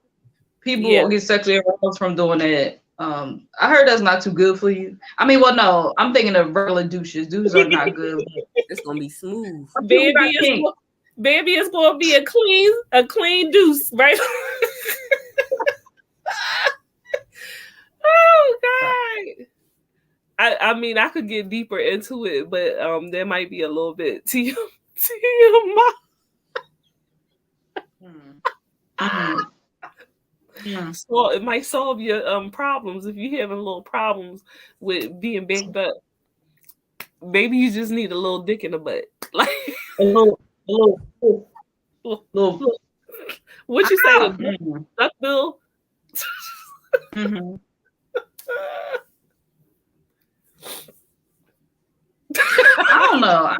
Speaker 4: People get sexually aroused from doing that. I heard that's not too good for you. I mean, well, no, I'm thinking of regular douches. Douches are not good.
Speaker 5: It's gonna be smooth.
Speaker 3: Baby is gonna be a clean deuce, right? Oh God. I mean, I could get deeper into it, but there might be a little bit TMI. So it might solve your problems if you're having little problems with being backed up. Maybe you just need a little dick in the butt, like
Speaker 4: a little.
Speaker 3: What you say? Duck bill.
Speaker 4: I don't know.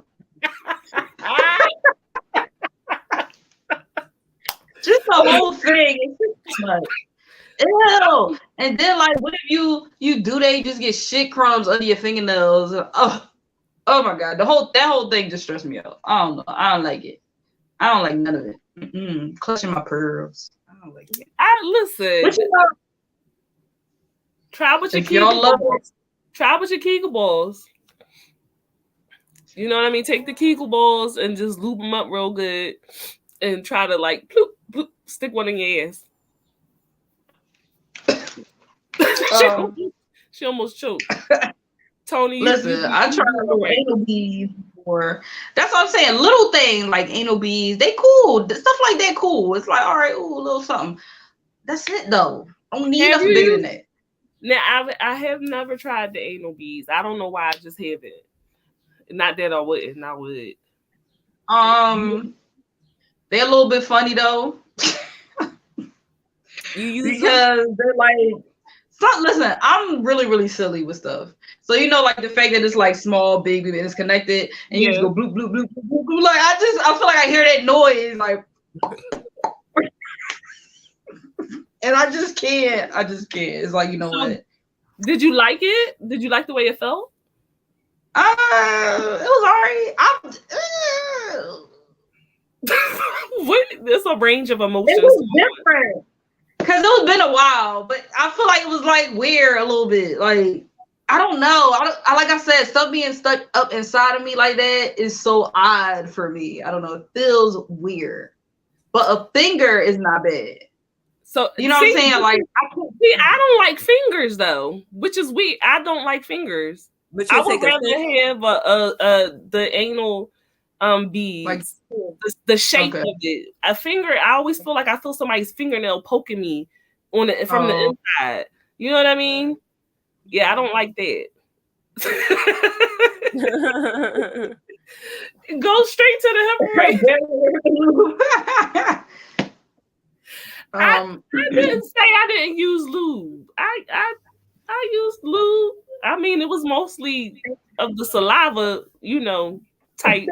Speaker 4: Just the whole thing. It's just too much. Ew. And then like, what if you do that? You just get shit crumbs under your fingernails. Oh my God, that whole thing just stressed me out. I don't know. I don't like it. I don't like none of it. Clutching my pearls. I don't like it.
Speaker 3: Listen. Try with your Kegel balls. Try with your Kegel balls. You know what I mean? Take the Kegel balls and just loop them up real good, and try to like bloop, bloop, stick one in your ass. She almost choked. Tony,
Speaker 4: listen, I tried little anal beads before. That's what I'm saying. Little things like anal beads, they cool. Stuff like that cool. It's like, all right, ooh, a little something. That's it though. I don't need nothing bigger than that.
Speaker 3: Now I have never tried the anal beads. I don't know why. I just haven't. Not that I wouldn't. I would.
Speaker 4: They're a little bit funny though. Because they're like. Listen, I'm really, really silly with stuff. So you know, like the fact that it's like small, big, and it's connected, and you just go bloop, bloop, bloop, bloop, bloop. Like I feel like I hear that noise, like, and I just can't. It's like, you know what?
Speaker 3: Did you like it? Did you like the way it felt?
Speaker 4: It was alright.
Speaker 3: There's a range of emotions.
Speaker 4: It was different. Because it was been a while, but I feel like it was like weird a little bit. Like, I don't know. I like I said, stuff being stuck up inside of me like that is so odd for me. I don't know. It feels weird. But a finger is not bad.
Speaker 3: So
Speaker 4: you know what I'm saying? Like,
Speaker 3: I don't like fingers though, which is weird. I don't like fingers. But I would rather have the anal beads, like the shape of it. A finger, I always feel like I feel somebody's fingernail poking me on it from the inside. You know what I mean? Yeah, I don't like that. Go straight to the hemorrhoid. I didn't say I didn't use lube. I used lube. I mean, it was mostly of the saliva, you know, type.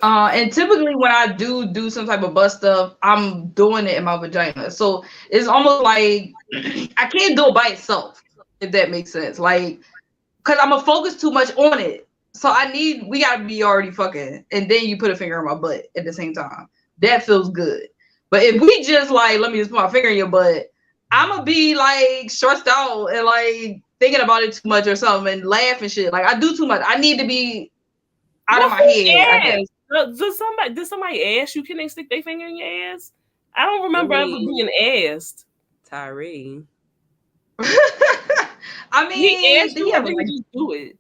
Speaker 4: And typically when I do some type of butt stuff, I'm doing it in my vagina. So it's almost like I can't do it by itself, if that makes sense. Like, because I'm gonna focus too much on it. So we gotta be already fucking, and then you put a finger in my butt at the same time. That feels good. But if we just like, let me just put my finger in your butt, I'm gonna be like stressed out and like thinking about it too much or something and laugh and shit. Like I do too much. I need to be out of my head.
Speaker 3: Did somebody ask you, can they stick their finger in your ass? I don't remember ever being asked.
Speaker 5: Tyree.
Speaker 4: I mean,
Speaker 3: he asked you, or just do it.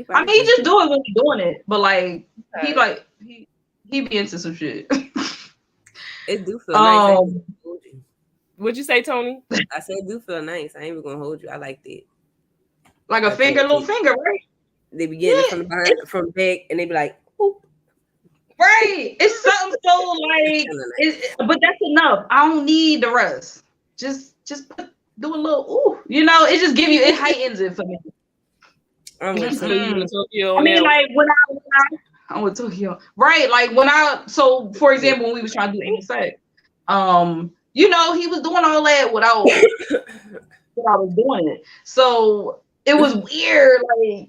Speaker 4: I mean, he just do it when he's doing it, but like he be into some shit.
Speaker 5: It do feel nice.
Speaker 3: What'd you say, Tony?
Speaker 5: I said it do feel nice. I ain't even gonna hold you. I liked it.
Speaker 4: Like a finger, little finger, right?
Speaker 5: They be getting it from behind, from back, and they be like, "Oop."
Speaker 4: Right. It's something so like, but that's enough. I don't need the rest. Just do a little ooh. You know, it just it heightens it for me.
Speaker 5: I'm with
Speaker 3: Tokyo.
Speaker 4: I mean, like when I'm with Tokyo, right? Like so for example, when we was trying to do anal sex, you know, he was doing all that without I was doing it. So it was weird. Like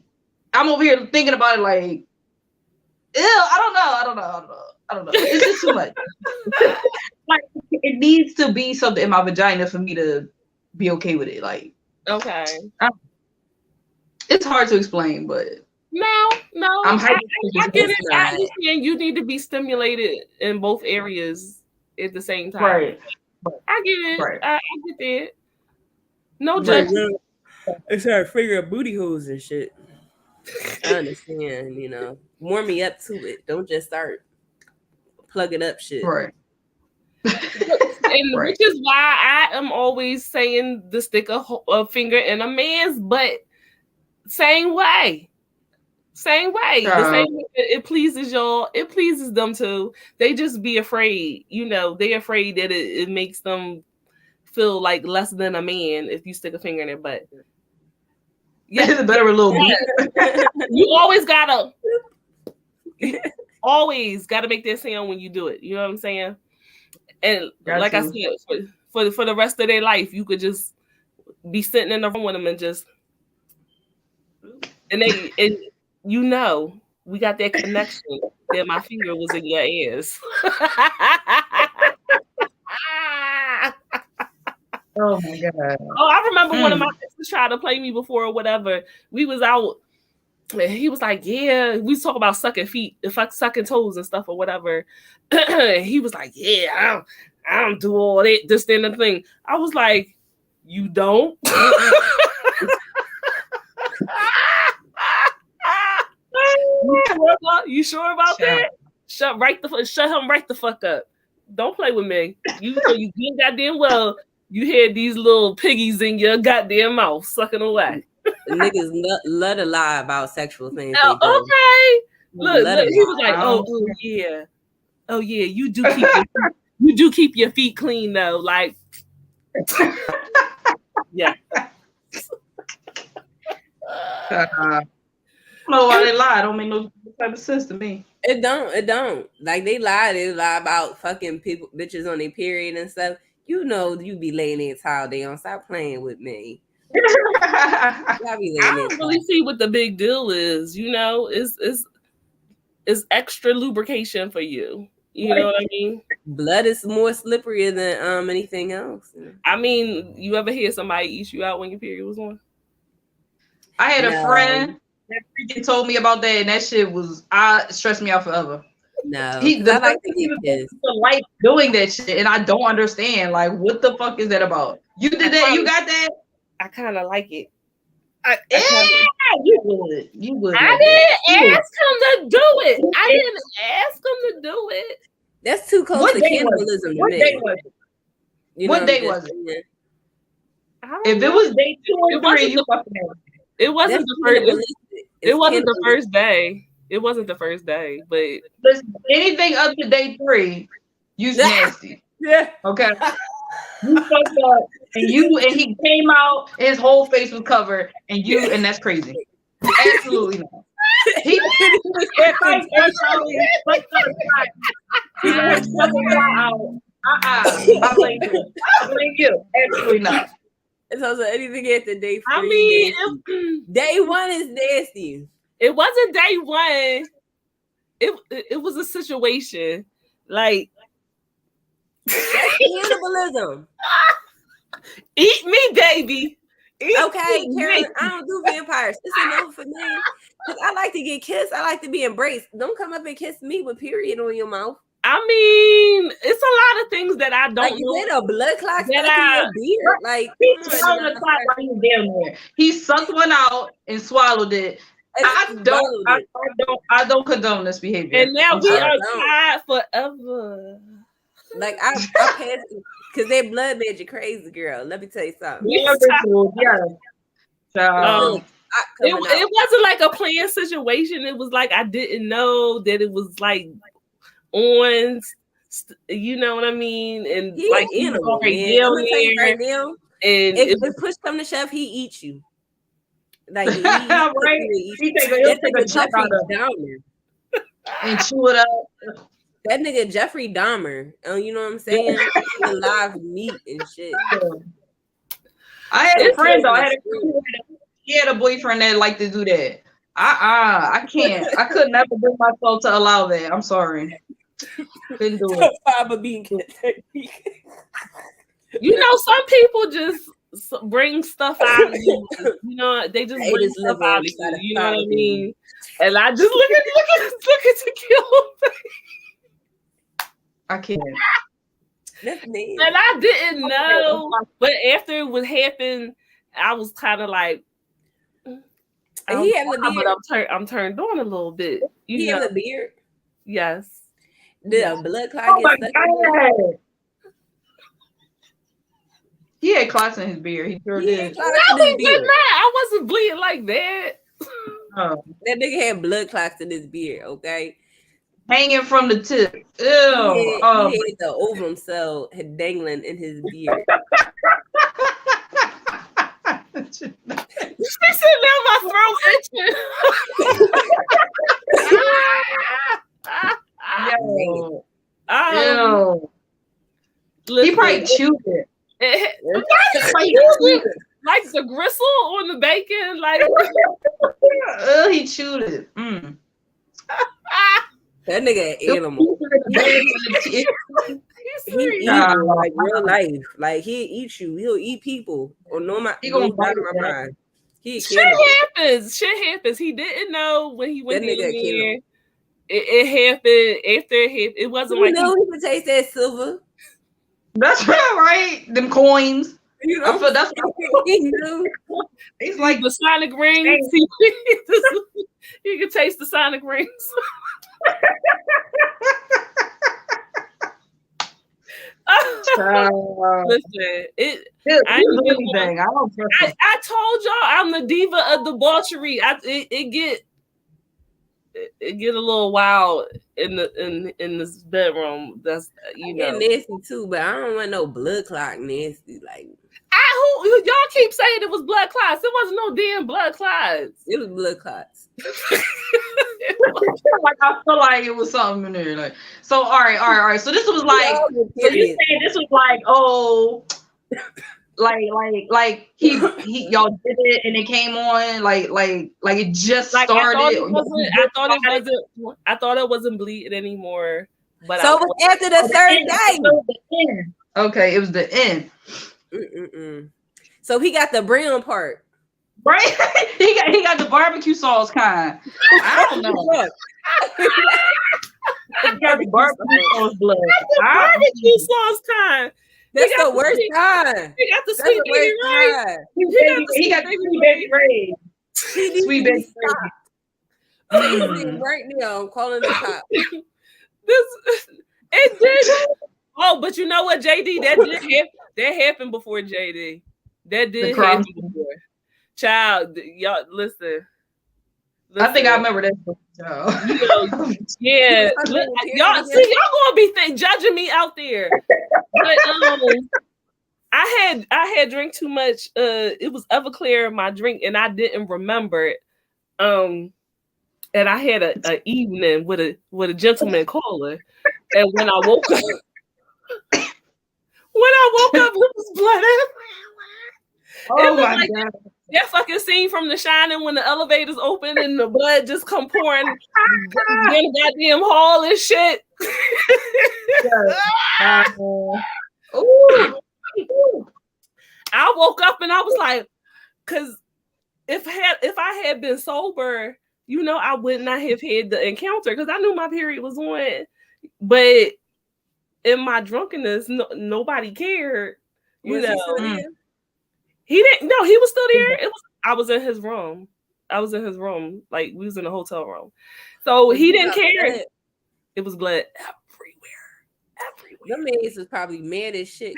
Speaker 4: I'm over here thinking about it like, ew, I don't know. I don't know. It's just too much. Like it needs to be something in my vagina for me to be okay with it. Like
Speaker 3: Okay.
Speaker 4: It's hard to explain, but
Speaker 3: No,
Speaker 4: I'm
Speaker 3: I get it. I
Speaker 5: Right.
Speaker 3: understand you need to be stimulated in both areas at the same time.
Speaker 4: right.
Speaker 3: I get it.
Speaker 4: Right.
Speaker 3: I get it. No
Speaker 4: Right.
Speaker 3: judgment.
Speaker 5: It's hard to figure out booty holes and shit. I understand, you know. Warm me up to it. Don't just start plugging up shit.
Speaker 4: Right.
Speaker 3: And
Speaker 4: Right.
Speaker 3: which is why I am always saying to stick a finger in a man's butt. Same way. The same way it pleases y'all, it pleases them too. They just be afraid, you know, they're afraid that it makes them feel like less than a man if you stick a finger in their butt.
Speaker 4: Yeah, it's a better little beat.
Speaker 3: You always gotta make that sound when you do it. You know what I'm saying? And like I said, for the rest of their life, you could just be sitting in the room with them and just and you know, we got that connection that my finger was in your ears.
Speaker 4: Oh my god.
Speaker 3: Oh, I remember one of my sisters tried to play me before or whatever. We was out and he was like, yeah, we talk about sucking feet, sucking toes and stuff or whatever. He was like, yeah, I don't do all that, this, then the thing. I was like, you don't? You sure about that? Shut him right the fuck up. Don't play with me. You know you goddamn well you had these little piggies in your goddamn mouth sucking away.
Speaker 5: Niggas love to lie about sexual things.
Speaker 3: Okay. Look, he was like, oh yeah, you do keep your feet clean though. Like yeah.
Speaker 4: I don't know why they lie. It don't make no type of sense to me.
Speaker 5: It don't. Like they lie about fucking people, bitches on their period and stuff. You know, you be laying there all day on. Stop playing with me.
Speaker 3: I don't really see what the big deal is. You know, it's extra lubrication for you. You know what I mean?
Speaker 5: Blood is more slipperier than anything else.
Speaker 3: I mean, you ever hear somebody eat you out when your period was on?
Speaker 4: I had a friend that freaking told me about that, and that shit stressed me out forever.
Speaker 5: No,
Speaker 4: I like to get pissed. Like doing that shit, and I don't understand. Like, what the fuck is that about? You did that? You got that?
Speaker 3: I kind of like it.
Speaker 4: You would. You would.
Speaker 3: I didn't ask him to do it. I didn't ask him to do it.
Speaker 5: That's too close to cannibalism to me.
Speaker 4: What day was it? If it was day 2 or 3, you fucking know.
Speaker 3: It wasn't the first. It wasn't the first day. It wasn't the first day, but
Speaker 4: listen, anything up to day 3, you's nasty.
Speaker 5: Yeah.
Speaker 4: Okay. You fucked up, and he came out, and his whole face was covered, and that's crazy. Absolutely not. He was out. I blame you. Absolutely not.
Speaker 5: So anything after day 3.
Speaker 3: I mean,
Speaker 5: day 1 is nasty.
Speaker 3: It wasn't day 1. It was a situation like
Speaker 5: cannibalism.
Speaker 3: Eat me, baby.
Speaker 5: Okay, Karen, I don't do vampires. It's enough for me. Cause I like to get kissed. I like to be embraced. Don't come up and kiss me with period on your mouth.
Speaker 3: I mean, it's a lot of things that I don't
Speaker 5: like,
Speaker 3: know.
Speaker 5: Is it a blood clot stuck in your beard? Like
Speaker 4: he sucked one out and swallowed it. I don't condone this behavior.
Speaker 3: And now we are tied forever.
Speaker 5: Like I passed because that blood made you crazy, girl. Let me tell you something.
Speaker 3: It wasn't like a planned situation. It was like I didn't know that it was like on, you know what I mean? And like he's already down there. And
Speaker 5: if push come to shove, he eats you. Like
Speaker 4: he'll take a chunk out of Dahmer and chew it up.
Speaker 5: That nigga Jeffrey Dahmer, you know what I'm saying? Live meat and shit.
Speaker 4: I had a friend though. He had a boyfriend that liked to do that. I can't. I could never bring myself to allow that. I'm sorry. Couldn't do it.
Speaker 5: Fiber bean technique.
Speaker 3: You know, some people just bring stuff out of you. You know, they just bring
Speaker 5: Haters
Speaker 3: stuff
Speaker 5: live on
Speaker 3: out of
Speaker 5: the side
Speaker 3: you.
Speaker 5: of
Speaker 3: You know what I
Speaker 5: fiber
Speaker 3: mean? And I just look at the kill.
Speaker 4: I can't.
Speaker 5: That's me.
Speaker 3: And I didn't know, but after it would happen, I was kind of like,
Speaker 5: He have a beard.
Speaker 3: but I'm turned on a little bit.
Speaker 5: He have a beard.
Speaker 3: Yes.
Speaker 5: Did a blood clot
Speaker 4: Oh my
Speaker 5: get stuck in him?
Speaker 4: God. He had clots in his beard. He sure
Speaker 5: He
Speaker 4: did.
Speaker 5: had clots
Speaker 3: No,
Speaker 5: in
Speaker 3: he
Speaker 5: his
Speaker 3: did
Speaker 5: beard.
Speaker 3: not. I wasn't bleeding like that.
Speaker 4: Oh.
Speaker 5: That nigga had blood clots in his beard, okay?
Speaker 4: Hanging from the tip. Ew.
Speaker 5: He had,
Speaker 4: Oh.
Speaker 5: he had the ovum cell dangling in his beard.
Speaker 3: She said, now my throat itching.
Speaker 4: Yo.
Speaker 3: Um,
Speaker 4: Ew. He probably chewed it.
Speaker 3: Like the gristle on the bacon, like
Speaker 4: He chewed it. Mm.
Speaker 5: That nigga an animal. He eat you like real life. Like he'll eat you. He'll eat people. Or no my
Speaker 4: He gonna bite
Speaker 5: my
Speaker 4: it.
Speaker 5: mind. He a
Speaker 3: shit
Speaker 5: cannibal.
Speaker 3: happens. Shit happens. He didn't know when he went
Speaker 5: That nigga
Speaker 3: in there.
Speaker 5: a
Speaker 3: It happened after it happened. It wasn't
Speaker 5: You
Speaker 3: like
Speaker 5: know he could taste that silver.
Speaker 4: That's right. Them coins.
Speaker 5: You
Speaker 4: I
Speaker 5: know,
Speaker 4: feel that's
Speaker 5: he knew.
Speaker 4: he's
Speaker 3: like
Speaker 4: like
Speaker 3: the sonic rings. You can taste the sonic rings. Listen, I told y'all I'm the diva of debauchery. It get a little wild in this bedroom. That's you know
Speaker 5: nasty too, but I don't want no blood clot nasty. Like
Speaker 3: y'all keep saying it was blood clots. It wasn't no damn blood clots.
Speaker 5: it was blood clots.
Speaker 4: like I feel like it was something in there. Like so, all right. So this was like, so you saying this was like, oh, like he y'all did it and it came on like it just started.
Speaker 3: I thought it wasn't bleeding anymore. But
Speaker 5: so it was after the third day.
Speaker 4: Okay, it was the end.
Speaker 5: So he got the brown part.
Speaker 4: Right? he got the barbecue sauce kind. I don't know. He got the barbecue sauce blood.
Speaker 3: Barbecue sauce kind.
Speaker 5: That's the worst kind.
Speaker 3: He got the sweet baby Ray.
Speaker 4: He got the sweet baby Ray. Sweet baby Ray.
Speaker 5: Right now, I'm calling the cops.
Speaker 3: It did. Oh, but you know what, JD? That happened before JD. That did happen before. Child, y'all listen.
Speaker 4: I think I remember that.
Speaker 3: Yeah, y'all see, y'all gonna be judging me out there. But I had drank too much. It was Everclear my drink, and I didn't remember it. And I had a evening with a gentleman caller, and when I woke up, it was blood.
Speaker 4: Oh my God.
Speaker 3: That fucking scene from The Shining when the elevators open and the blood just come pouring in the goddamn hall and shit. I woke up and I was like, because if I had been sober, you know, I would not have had the encounter because I knew my period was on. But in my drunkenness, nobody cared. You know. He didn't. No, he was still there. I was in his room. Like we was in a hotel room. So he didn't care. Blood. It was blood everywhere.
Speaker 5: Them niggas was probably mad as shit.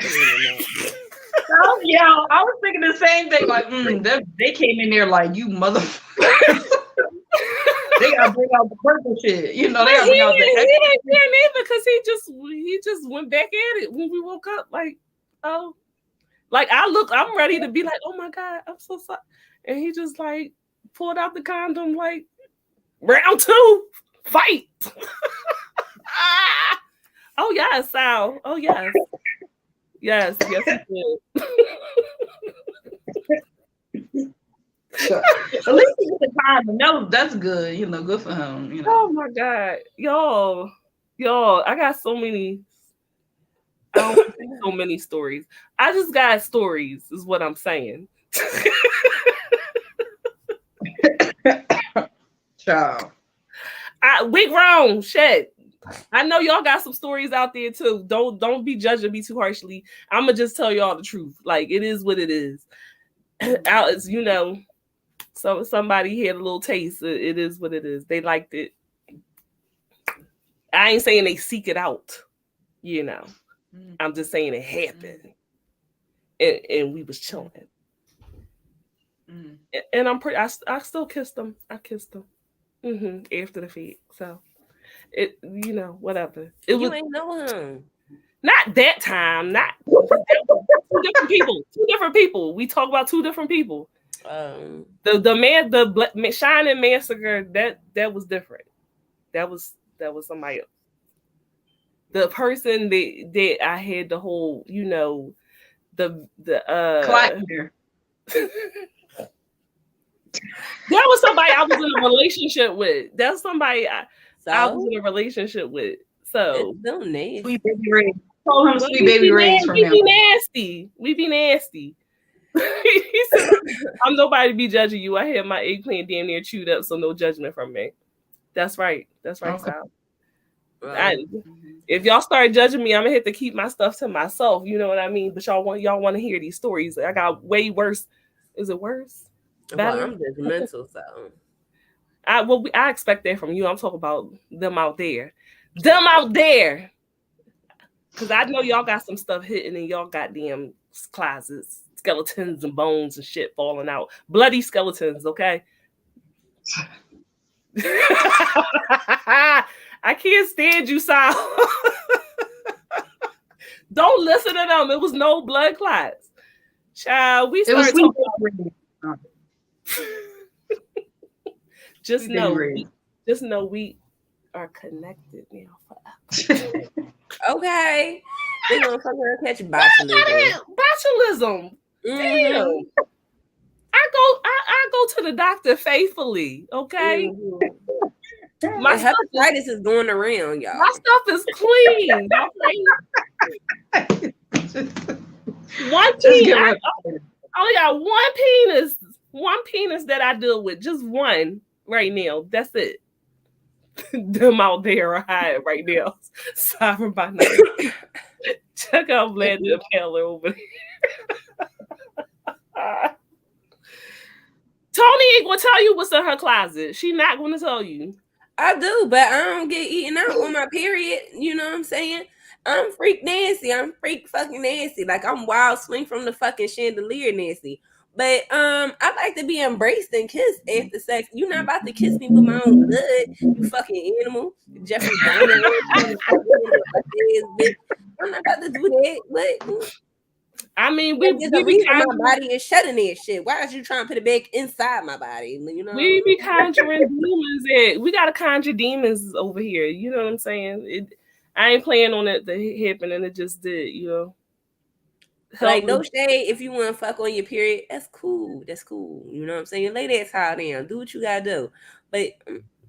Speaker 4: Yeah, I was thinking the same thing. Like, they came in there like, you motherfuckers. They gotta bring out the purple shit. You know, they gotta bring out the. He
Speaker 3: didn't care neither because he just went back at it when we woke up. Like, oh. Like I'm ready to be like, oh my God, I'm so sorry. And he just like pulled out the condom, like round 2, fight. Oh yes, Sal. Oh yes. Yes, he did.
Speaker 4: At least he get the condom. No, that's good. You know, good for him. You know.
Speaker 3: Oh my God, yo. Y'all, I got so many. I don't have so many stories. I just got stories, is what I'm saying.
Speaker 4: Child.
Speaker 3: We grown. Shit. I know y'all got some stories out there too. Don't be judging me too harshly. I'ma just tell y'all the truth. Like it is what it is. Out is so somebody had a little taste. It is what it is. They liked it. I ain't saying they seek it out. I'm just saying it happened. And we was chilling. And I'm pretty. I still kissed them. I kissed them after the fact. So it, whatever. It was
Speaker 5: ain't know him.
Speaker 3: not that time. Not two different people. Two different people. We talk about two different people. The Shining Massacre that was different. That was somebody else. The person that I had the whole, the
Speaker 4: Clacker.
Speaker 3: That was somebody I was in a relationship with. That's somebody I was in a relationship with. So
Speaker 5: it's so nasty.
Speaker 4: Sweet baby rays. Call him sweet baby rays from now.
Speaker 3: We be nasty. He said, I'm nobody to be judging you. I had my eggplant damn near chewed up, so no judgment from me. That's right. That's right, Sal. If y'all start judging me, I'm gonna have to keep my stuff to myself. You know what I mean? But y'all want to hear these stories. I got way worse. Is it worse?
Speaker 5: Well, I'm judgmental, so
Speaker 3: I expect that from you. I'm talking about them out there. Them out there. Cause I know y'all got some stuff hitting in y'all goddamn closets. Skeletons and bones and shit falling out. Bloody skeletons, okay? I can't stand you, Sal. Don't listen to them. It was no blood clots. Child, we started talking about... Just know we are connected now forever.
Speaker 5: Okay. They're gonna fucking catch botulism.
Speaker 3: Botulism. Damn. I go to the doctor faithfully, okay?
Speaker 5: My hepatitis is going around, y'all.
Speaker 3: My stuff is clean. Okay? One penis. I only got one penis that I deal with. Just one right now. That's it. Them out there are high right now. Sorry about that. Check out Vlad the Impaler over there. Tony ain't gonna tell you what's in her closet. She not gonna tell you.
Speaker 5: I do, but I don't get eaten out on my period. You know what I'm saying? I'm freak nasty. I'm freak fucking nasty. Like I'm wild swing from the fucking chandelier nasty. But I like to be embraced and kissed after sex. You're not about to kiss me with my own blood, you fucking animal. Jeffrey Dahmer. I'm not about to do that. But
Speaker 3: I mean,
Speaker 5: there's a reason my body is shutting that shit. Why is you trying to put it back inside my body? You know,
Speaker 3: we be conjuring demons. We gotta conjure demons over here. You know what I'm saying? I ain't playing on it to happen, and it just did. You know.
Speaker 5: Like no shade, if you want to fuck on your period, that's cool. That's cool. You know what I'm saying? Lay that towel down. Do what you gotta do. But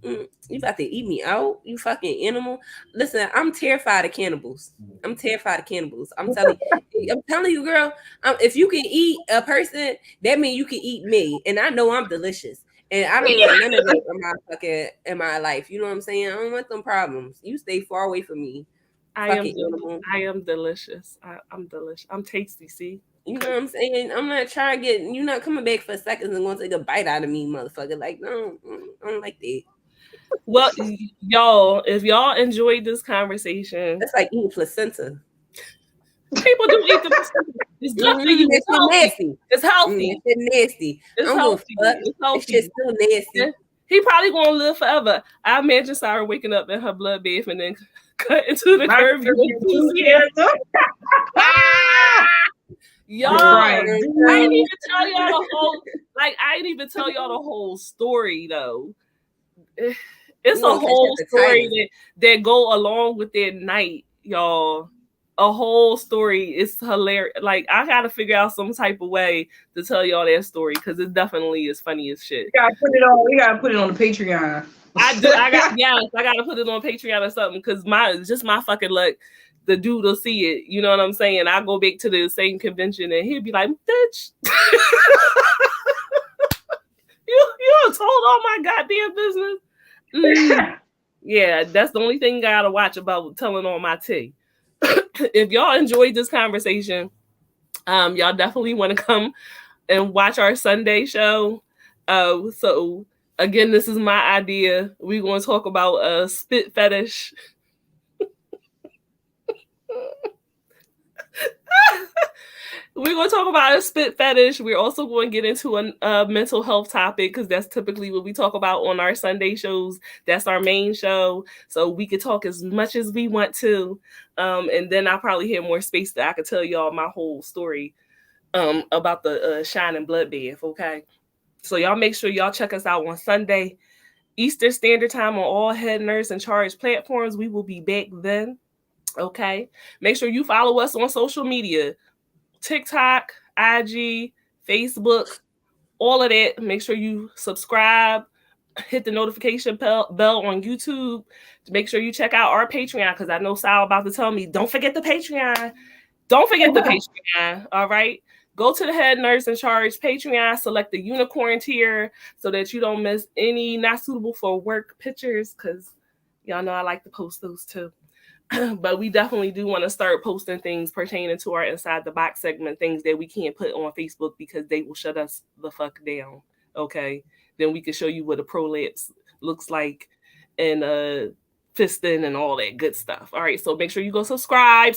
Speaker 5: you about to eat me out, you fucking animal. Listen, I'm terrified of cannibals. I'm telling you, girl. If you can eat a person, that means you can eat me, and I know I'm delicious. And I don't want none of that in my life. You know what I'm saying? I don't want them problems. You stay far away from me.
Speaker 3: I am delicious. I'm delicious. I'm tasty. See,
Speaker 5: you know what I'm saying? I'm not trying to get. You're not coming back for seconds and going to take a bite out of me, motherfucker. Like, no, I don't like that.
Speaker 3: Well, y'all, if y'all enjoyed this conversation,
Speaker 5: that's like eating placenta.
Speaker 3: People do eat the placenta. It's good for you. It's
Speaker 5: nasty.
Speaker 3: It's healthy.
Speaker 5: It's nasty.
Speaker 3: It's healthy. It's healthy.
Speaker 5: It's still nasty.
Speaker 3: He probably gonna live forever. I imagine Sarah waking up in her blood bath and then cut into the curve. Y'all, I didn't even tell y'all the whole. I didn't even tell y'all the whole story though. It's a whole story that go along with that night, y'all. A whole story. It's hilarious. Like I gotta figure out some type of way to tell y'all that story because it definitely is funny as shit.
Speaker 4: We gotta put it on the Patreon.
Speaker 3: I do. I gotta put it on Patreon or something because my fucking luck. The dude will see it. You know what I'm saying? I go back to the same convention and he'll be like, bitch. You told all my goddamn business. Yeah, that's the only thing I gotta watch about telling all my tea. If y'all enjoyed this conversation, y'all definitely want to come and watch our Sunday show. So again, this is my idea. We're going to talk about a spit fetish. We're going to talk about a spit fetish. We're also going to get into a mental health topic because that's typically what we talk about on our Sunday shows. That's our main show. So we could talk as much as we want to. And then I'll probably have more space that I could tell y'all my whole story about the shining blood bath, okay? So y'all make sure y'all check us out on Sunday, Eastern Standard Time on all Head Nurse in Charge platforms. We will be back then, okay? Make sure you follow us on social media. TikTok, IG, Facebook, all of that. Make sure you subscribe, hit the notification bell on YouTube. Make sure you check out our Patreon because I know Sal about to tell me, don't forget the Patreon. Don't forget the Patreon, all right? Go to the Head Nurse in Charge Patreon, select the unicorn tier so that you don't miss any not suitable for work pictures because y'all know I like to post those too. But we definitely do want to start posting things pertaining to our Inside the Box segment, things that we can't put on Facebook because they will shut us the fuck down. Okay. Then we can show you what a prolapse looks like and fisting and all that good stuff. All right. So make sure you go subscribe.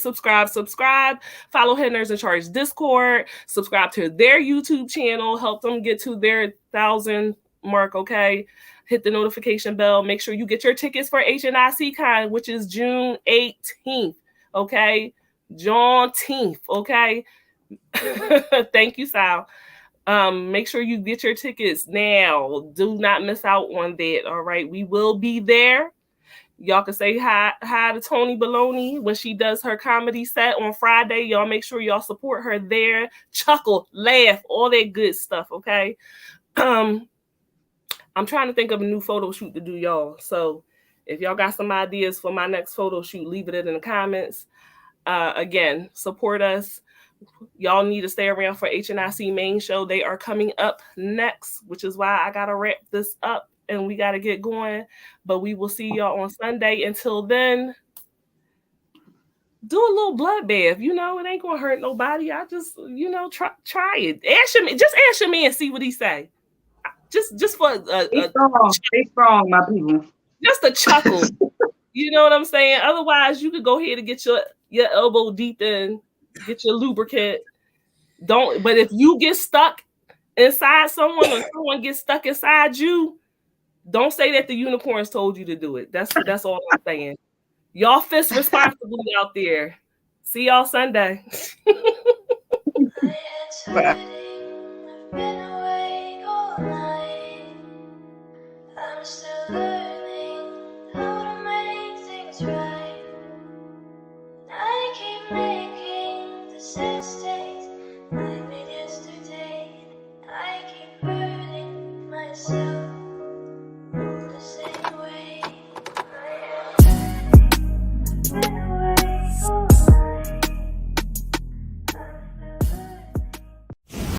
Speaker 3: Follow Head Nurse in Charge Discord. Subscribe to their YouTube channel. Help them get to their 1,000 mark. Okay. Hit the notification bell. Make sure you get your tickets for HNIC Con, which is June 18th. Okay. Juneteenth. Okay. Thank you, Sal. Make sure you get your tickets now. Do not miss out on that. All right. We will be there. Y'all can say hi to Tony Baloney when she does her comedy set on Friday. Y'all make sure y'all support her there. Chuckle, laugh, all that good stuff. Okay. I'm trying to think of a new photo shoot to do, y'all. So if y'all got some ideas for my next photo shoot, leave it in the comments. Again, support us. Y'all need to stay around for HNIC main show. They are coming up next, which is why I got to wrap this up and we got to get going. But we will see y'all on Sunday. Until then, do a little blood bath. You know, it ain't going to hurt nobody. I just, try it. Ask your man and see what he say. Just for
Speaker 6: stay strong, my people.
Speaker 3: Just a chuckle. You know what I'm saying? Otherwise, you could go ahead and get your elbow deep in, get your lubricant. But if you get stuck inside someone or someone gets stuck inside you, don't say that the unicorns told you to do it. That's all I'm saying. Y'all fist responsibly out there. See y'all Sunday.
Speaker 2: Been awake all night.